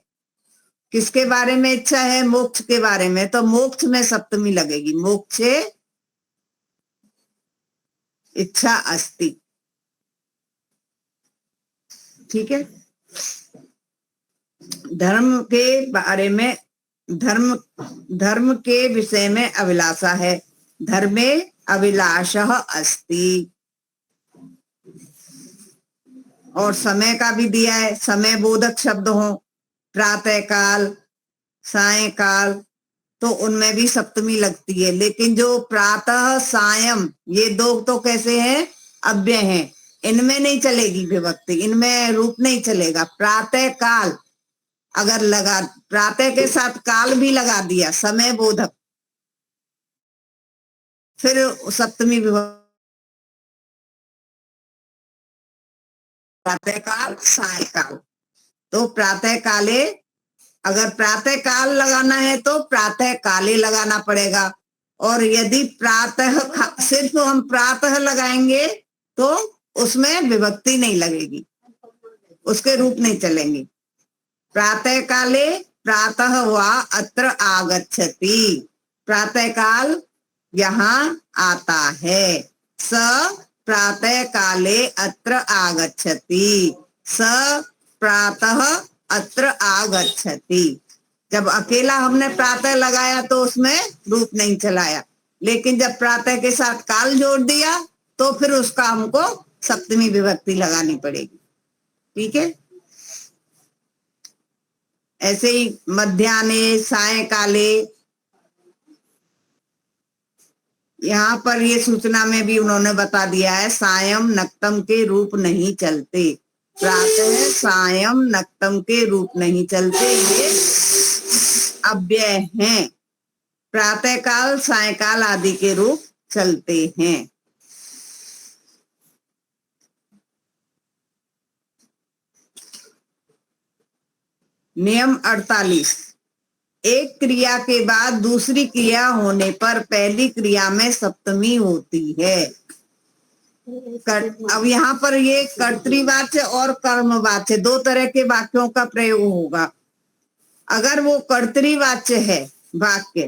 किसके बारे में इच्छा है? मोक्ष के बारे में, तो मोक्ष में सप्तमी लगेगी। मोक्षे इच्छा अस्ति। ठीक है। धर्म के बारे में, धर्म के विषय में अभिलाषा है। धर्मे अभिलाषः अस्ति। और समय का भी दिया है, समय बोधक शब्द हो, प्रातः काल, सायंकाल, तो उनमें भी सप्तमी लगती है। लेकिन जो प्रातः सायं, ये दो तो कैसे हैं? अव्यय हैं, इनमें नहीं चलेगी विभक्ति, इनमें रूप नहीं चलेगा। प्रातः काल अगर लगा, प्रातः के साथ काल भी लगा दिया, समय बोधक, फिर सप्तमी विभक्ति। प्रातः काल, सायंकाल, तो प्रातः काले, अगर प्रातः काल लगाना है तो प्रातः काले लगाना पड़ेगा। और यदि प्रातः सिर्फ हम प्रातः लगाएंगे तो उसमें विभक्ति नहीं लगेगी, उसके रूप नहीं चलेंगे। प्रातः काले प्रातः वा अत्र आगच्छति, प्रातः काल यहाँ आता है। स प्रातः काले अत्र आगच्छति। स प्रातः अत्र आगच्छति। जब अकेला हमने प्रातः लगाया तो उसमें रूप नहीं चलाया, लेकिन जब प्रातः के साथ काल जोड़ दिया तो फिर उसका हमको सप्तमी विभक्ति लगानी पड़ेगी। ठीक है। ऐसे ही मध्याह्ने, सायकाले, यहाँ पर ये सूचना में भी उन्होंने बता दिया है, सायं नक्तम के रूप नहीं चलते। प्रातः सायं नक्तम के रूप नहीं चलते, ये अव्यय हैं। प्रातः काल, सायकाल आदि के रूप चलते हैं। नियम 48। एक क्रिया के बाद दूसरी क्रिया होने पर पहली क्रिया में सप्तमी होती है। अब यहाँ पर ये कर्तृवाच्य और कर्मवाच्य दो तरह के वाक्यों का प्रयोग होगा। अगर वो कर्तृवाच्य है वाक्य,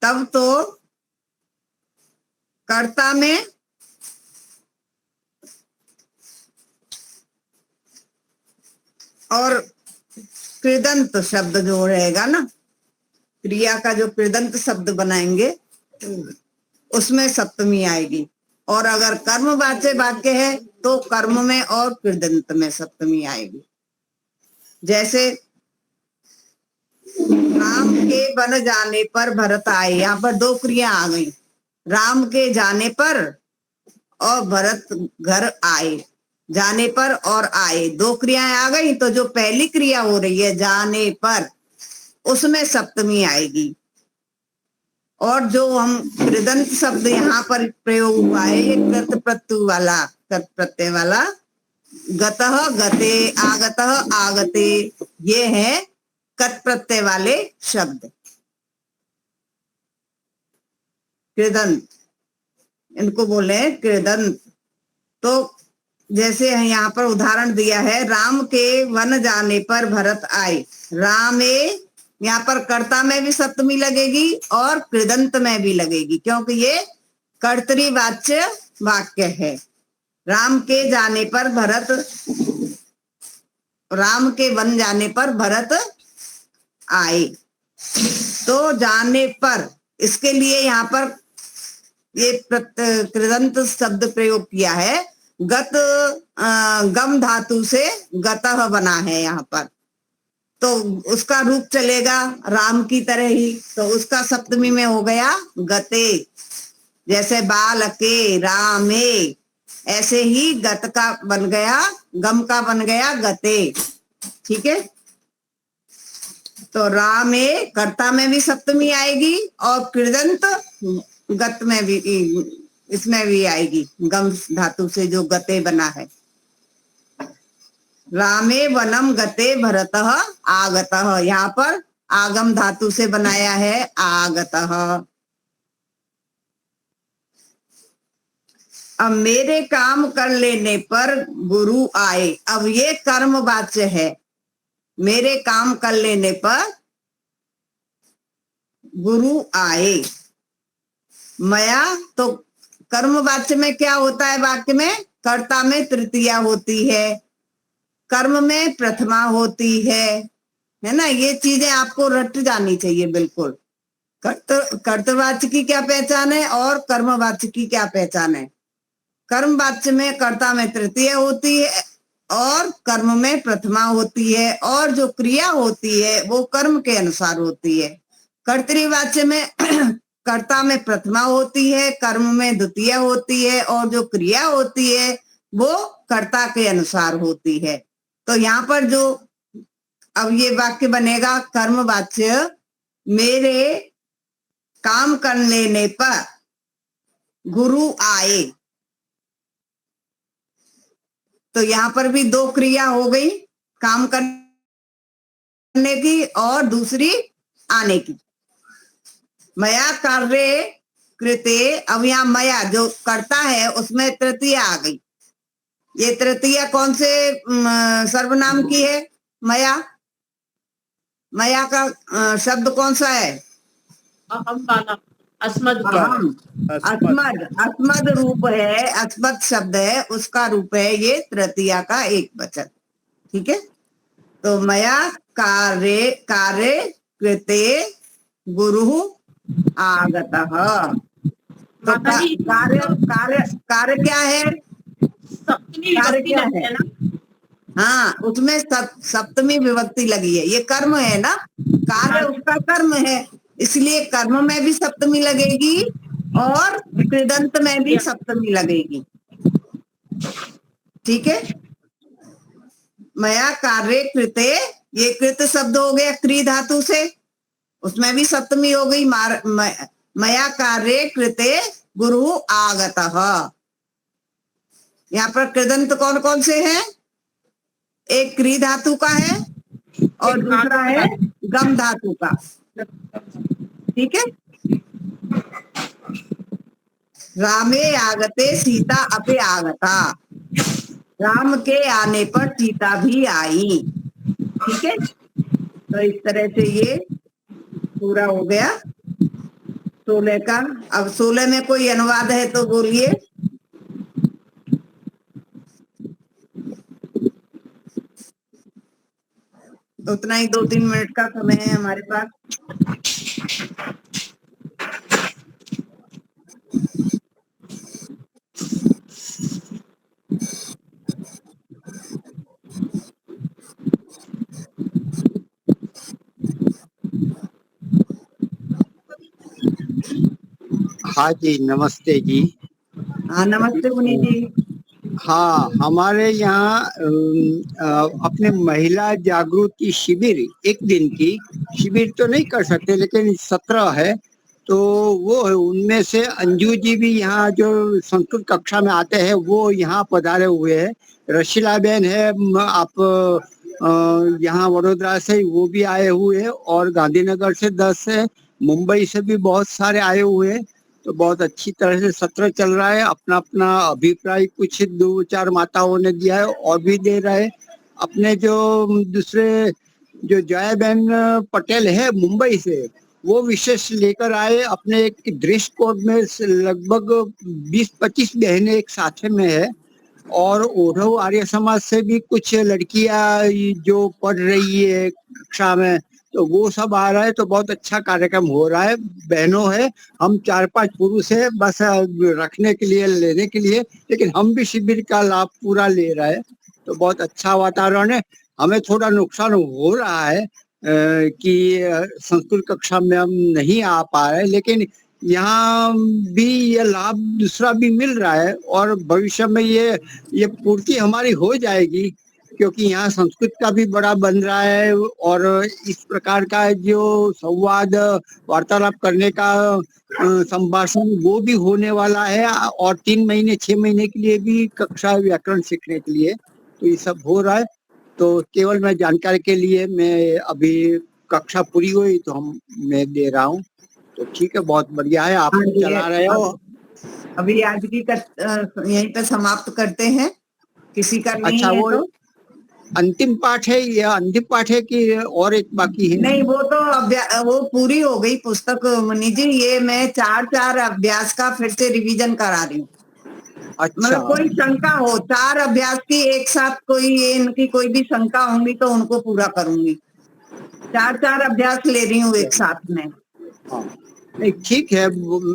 तब तो कर्ता में और कृदंत शब्द जो रहेगा ना, क्रिया का जो कृदंत शब्द बनाएंगे उसमें सप्तमी आएगी। और अगर कर्मवाच्य वाक्य है तो कर्म में और कृदंत में सप्तमी आएगी। जैसे राम के बन जाने पर भरत आए, यहाँ पर दो क्रिया आ गई, राम के जाने पर और भरत घर आए। जाने पर और आए दो क्रियाएं आ गई, तो जो पहली क्रिया हो रही है जाने पर, उसमें सप्तमी आएगी। और जो हम कृदंत शब्द यहाँ पर प्रयोग हुआ है, ये कृत प्रत्यय वाला, कृत प्रत्यय वाला, गतः गते, आगतः आगते, ये है कत प्रत्यय वाले शब्द कृदंत, इनको बोले कृदंत। तो जैसे यहाँ पर उदाहरण दिया है, राम के वन जाने पर भरत आए। रामे, यहाँ पर कर्ता में भी सप्तमी लगेगी और कृदंत में भी लगेगी, क्योंकि ये कर्तृवाच्य वाक्य है। राम के जाने पर भरत, राम के वन जाने पर भरत आए। तो जाने पर, इसके लिए यहाँ पर ये कृदंत शब्द प्रयोग किया है। गत गम धातु से गतः बना है यहाँ पर, तो उसका रूप चलेगा राम की तरह ही, तो उसका सप्तमी में हो गया गते। जैसे बालके, रामे, ऐसे ही गत का बन गया, गम का बन गया गते। ठीक है। तो रामे कर्ता में भी सप्तमी आएगी और कृदंत गत में भी, इसमें भी आएगी, गम धातु से जो गते बना है। रामे वनम गते भरतः आगतः, यहाँ पर आगम धातु से बनाया है आगतः। अब मेरे काम कर लेने पर गुरु आए, अब ये कर्मवाच्य है। मेरे काम कर लेने पर गुरु आए। मया, तो कर्मवाच्य में क्या होता है वाक्य में? कर्ता में तृतीया होती है, कर्म में प्रथमा होती है ना। ये चीजें आपको रट जानी चाहिए बिल्कुल। कर्तवाच्य की क्या पहचान है और कर्मवाच्य की क्या पहचान है? कर्मवाच्य में कर्ता में तृतीय होती है और कर्म में प्रथमा होती है, और जो क्रिया होती है वो कर्म के अनुसार होती है। कर्तृवाच्य में कर्ता में प्रथमा होती है, कर्म में द्वितीय होती है, और जो क्रिया होती है वो कर्ता के अनुसार होती है। तो यहाँ पर जो अब ये वाक्य बनेगा कर्मवाच्य, मेरे काम कर लेने पर गुरु आए। तो यहाँ पर भी दो क्रिया हो गई, काम करने की और दूसरी आने की। मया कार्य कृते, अब यहाँ मया जो करता है उसमें तृतीया आ गई। ये तृतीया कौन से सर्वनाम की है? मया, मया का शब्द कौन सा है? अहम वाला। अस्मद का है। अहम, अस्मद, अस्मद रूप है, अस्मद शब्द है, उसका रूप है ये तृतीया का एक वचन। ठीक है, तो मया कार्य कार्य कृते गुरु आगतः। तो माता जी कार्य कार्य कार्य क्या है? सप्तमी कार्य विभक्ति क्या लगती है? है ना? हाँ, उसमें सप्तमी विभक्ति लगी है। ये कर्म है ना, कार्य उसका कर्म है, इसलिए कर्म में भी सप्तमी लगेगी और कृदंत में भी सप्तमी लगेगी। ठीक है, मया कार्य कृते, ये कृत शब्द हो गया क्री धातु से, उसमें भी सप्तमी हो गई। मया कार्य कृते गुरु आगतः। यहाँ पर कृदंत कौन कौन से हैं? एक क्री धातु का है और दूसरा है गम धातु का। ठीक है, रामे आगते सीता अपे आगता, राम के आने पर सीता भी आई। ठीक है, तो इस तरह से ये पूरा हो गया 16 का। अब 16 में कोई अनुवाद है तो बोलिए। उतना ही 2-3 मिनट का समय है हमारे पास। हाँ जी, नमस्ते जी। हाँ, नमस्ते मुनि जी। हाँ, हमारे यहाँ अपने महिला जागृति शिविर, एक दिन की शिविर तो नहीं कर सकते, लेकिन 17 है तो वो है। उनमें से अंजू जी भी यहाँ जो संस्कृत कक्षा में आते हैं वो यहाँ पधारे हुए हैं। रशीला बहन है, आप यहाँ वडोदरा से, वो भी आए हुए हैं, और गांधीनगर से 10 है, मुंबई से भी बहुत सारे आए हुए हैं। तो बहुत अच्छी तरह से सत्र चल रहा है। अपना अपना अभिप्राय कुछ 2-4 माताओं ने दिया है और भी दे रहे हैं। अपने जो दूसरे जो जया बहन पटेल है मुंबई से, वो विशेष लेकर आए अपने एक ड्रेस कोड में। लगभग 20-25 बहनें एक साथ में है, और ओढ़व आर्य समाज से भी कुछ लड़कियां जो पढ़ रही है कक्षा में, तो वो सब आ रहा है। तो बहुत अच्छा कार्यक्रम हो रहा है। बहनों है, हम 4-5 पुरुष है बस रखने के लिए, लेने के लिए, लेकिन हम भी शिविर का लाभ पूरा ले रहे हैं। तो बहुत अच्छा वातावरण है। हमें थोड़ा नुकसान हो रहा है कि संस्कृत कक्षा में हम नहीं आ पा रहे, लेकिन यहाँ भी ये लाभ दूसरा भी मिल रहा है, और भविष्य में ये पूर्ति हमारी हो जाएगी, क्योंकि यहाँ संस्कृत का भी बड़ा बन रहा है, और इस प्रकार का जो संवाद वार्तालाप करने का संभाषण वो भी होने वाला है, और 3 महीने 6 महीने के लिए भी कक्षा व्याकरण सीखने के लिए, तो ये सब हो रहा है। तो केवल मैं जानकारी के लिए, मैं अभी कक्षा पूरी हुई तो मैं दे रहा हूँ। तो ठीक है, बहुत बढ़िया है, आप चला रहे हो। अभी आज की यहीं पे समाप्त करते हैं, किसी का नहीं अच्छा, है वो तो। अंतिम पाठ है या अंतिम पाठ है कि और एक बाकी है? नहीं, वो तो वो पूरी हो गई पुस्तक मुनि जी। ये मैं 4-4 अभ्यास का फिर से रिवीजन करा रही हूँ। अच्छा, मतलब कोई शंका हो, 4 अभ्यास की एक साथ कोई इनकी कोई भी शंका होंगी तो उनको पूरा करूंगी। 4-4 अभ्यास ले रही हूँ एक साथ में। हाँ, नहीं ठीक है,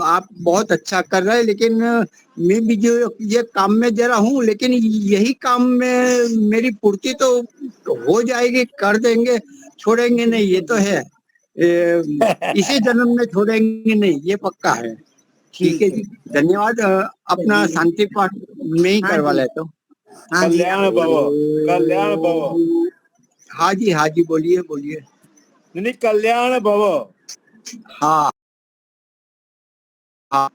आप बहुत अच्छा कर रहे हैं, लेकिन मैं भी जो ये काम में जरा हूँ, लेकिन यही काम में मेरी पूर्ति तो हो जाएगी, कर देंगे, छोड़ेंगे नहीं, ये तो है। इसी जन्म में छोड़ेंगे नहीं, ये पक्का है। ठीक है जी, धन्यवाद। अपना शांति पाठ में ही करवा लेता हूँ। हाँ जी, कल्याण भव, कल्याण भव। हाँ जी, हाँ जी, बोलिए बोलिए। नहीं, कल्याण भव। हाँ हाँ,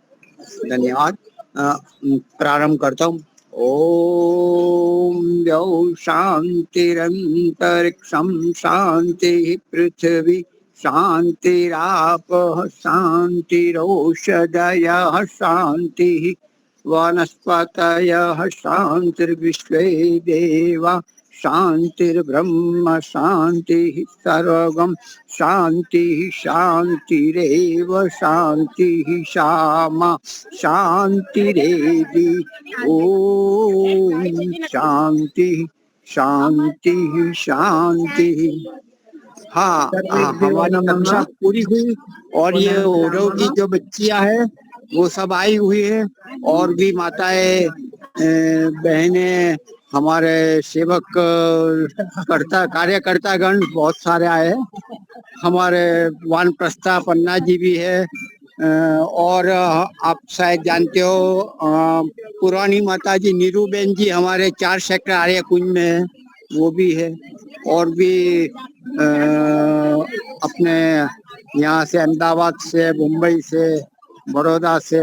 धन्यवाद। प्रारंभ करता हूँ। ओम द्यौ शांतिरंतरिक्षं शांति पृथ्वी शांतिरापः शांतिरौषधयः शांति वनस्पतयः शांतिर्विश्वे देवा शांतिर्ब्रह्म शांति सर्वगम शांति शांतिरेव शांति शामा शांतिरेधि ओम शांति शांति शांति। हाँ सर्वेभ्यो हमारी नमः। कक्षा पूरी हुई और ये पुनः ओरव की मिलामः। जो बच्चियां हैं वो सब आई हुई है और भी माताएं बहनें हमारे सेवक कर्ता कार्यकर्तागण बहुत सारे आए हैं। हमारे वानप्रस्था पन्ना जी भी है और आप शायद जानते हो पुरानी माता जी नीरूबेन जी हमारे 4 सेक्टर आर्य कुंज में है, वो भी है। और भी अपने यहाँ से अहमदाबाद से मुंबई से बड़ौदा से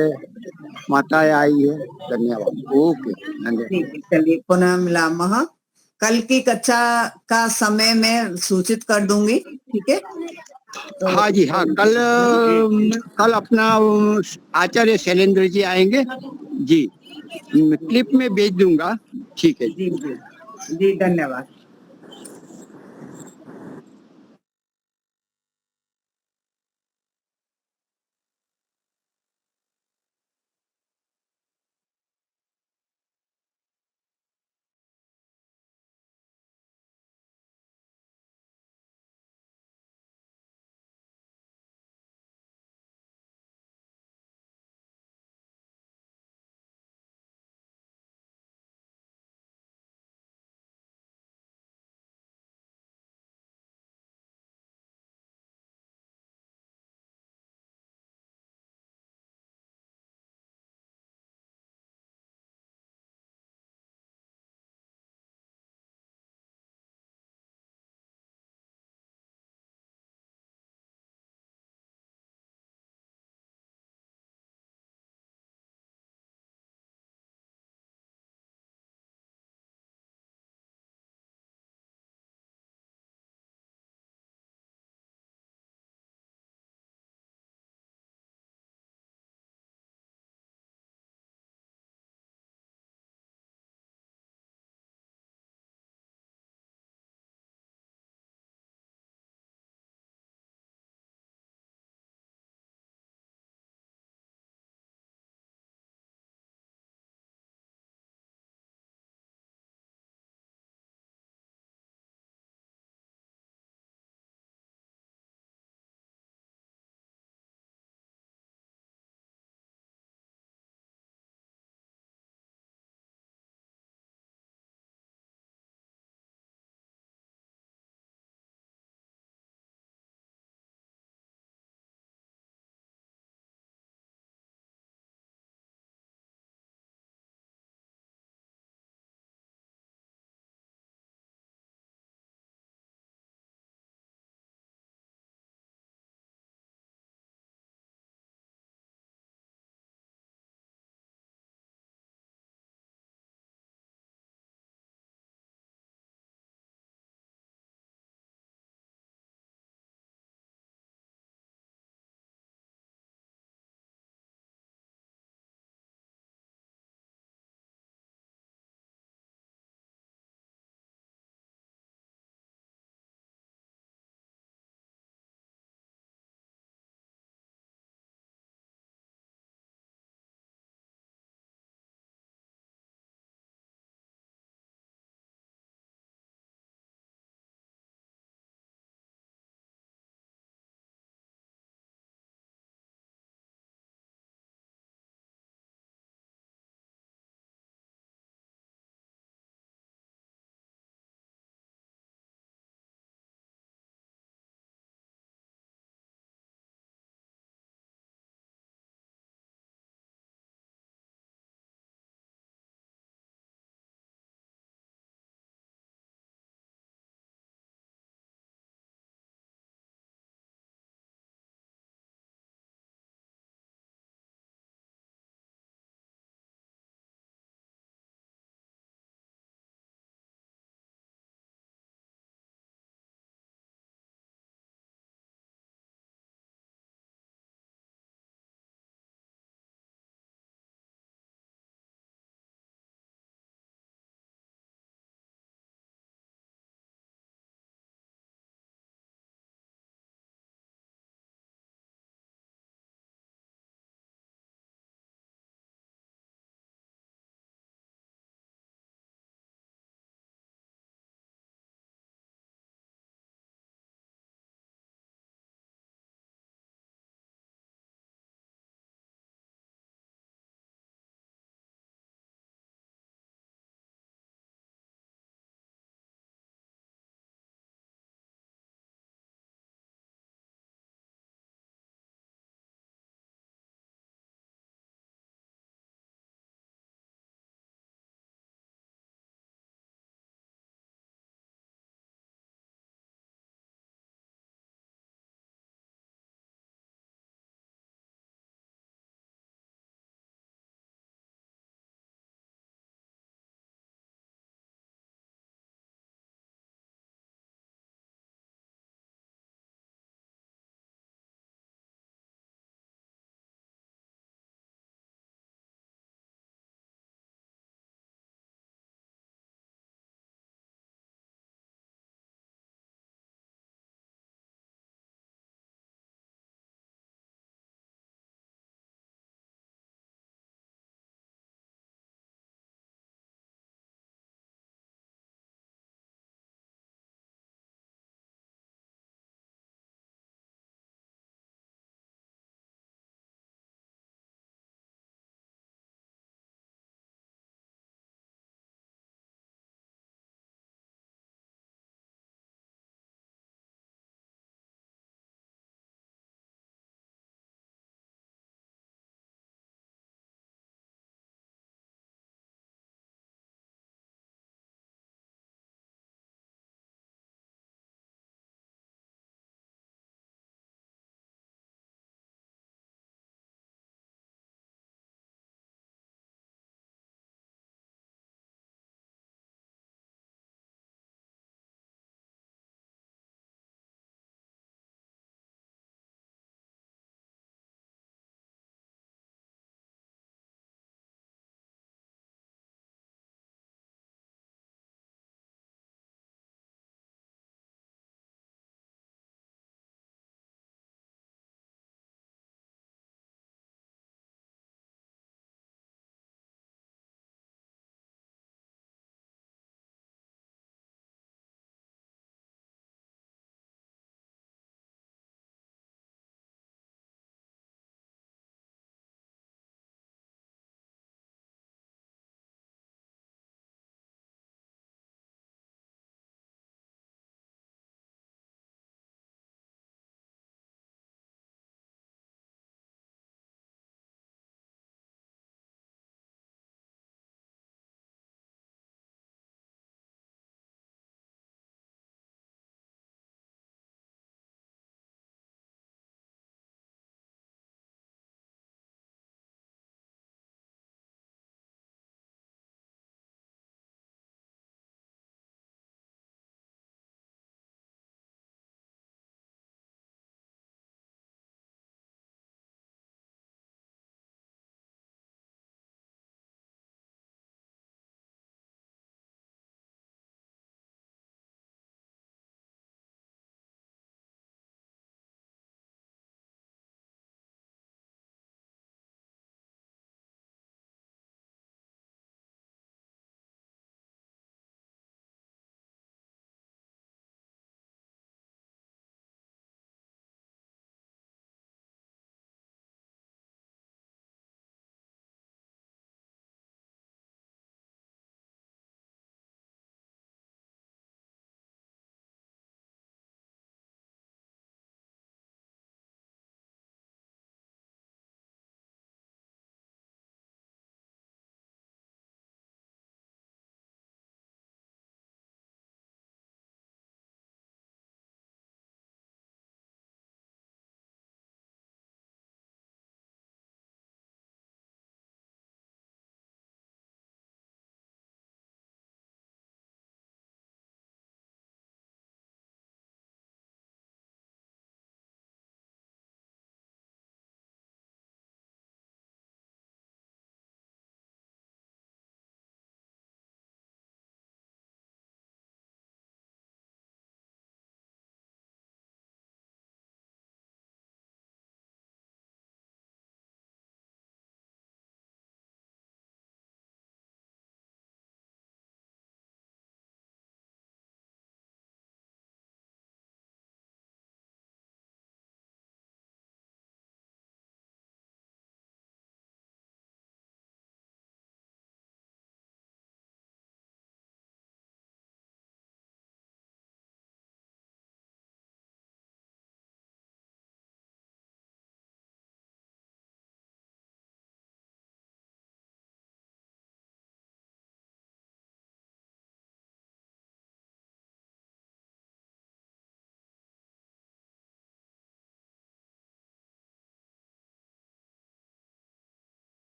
माताएं आई है। धन्यवाद। ओके धन्यवाद। ठीक है, चलिए पुनः मिलामः। कल की कक्षा का समय मैं सूचित कर दूंगी, ठीक है। तो हाँ जी हाँ, कल अपना आचार्य शैलेंद्र जी आएंगे जी, क्लिप में भेज दूंगा। ठीक है जी जी जी, धन्यवाद।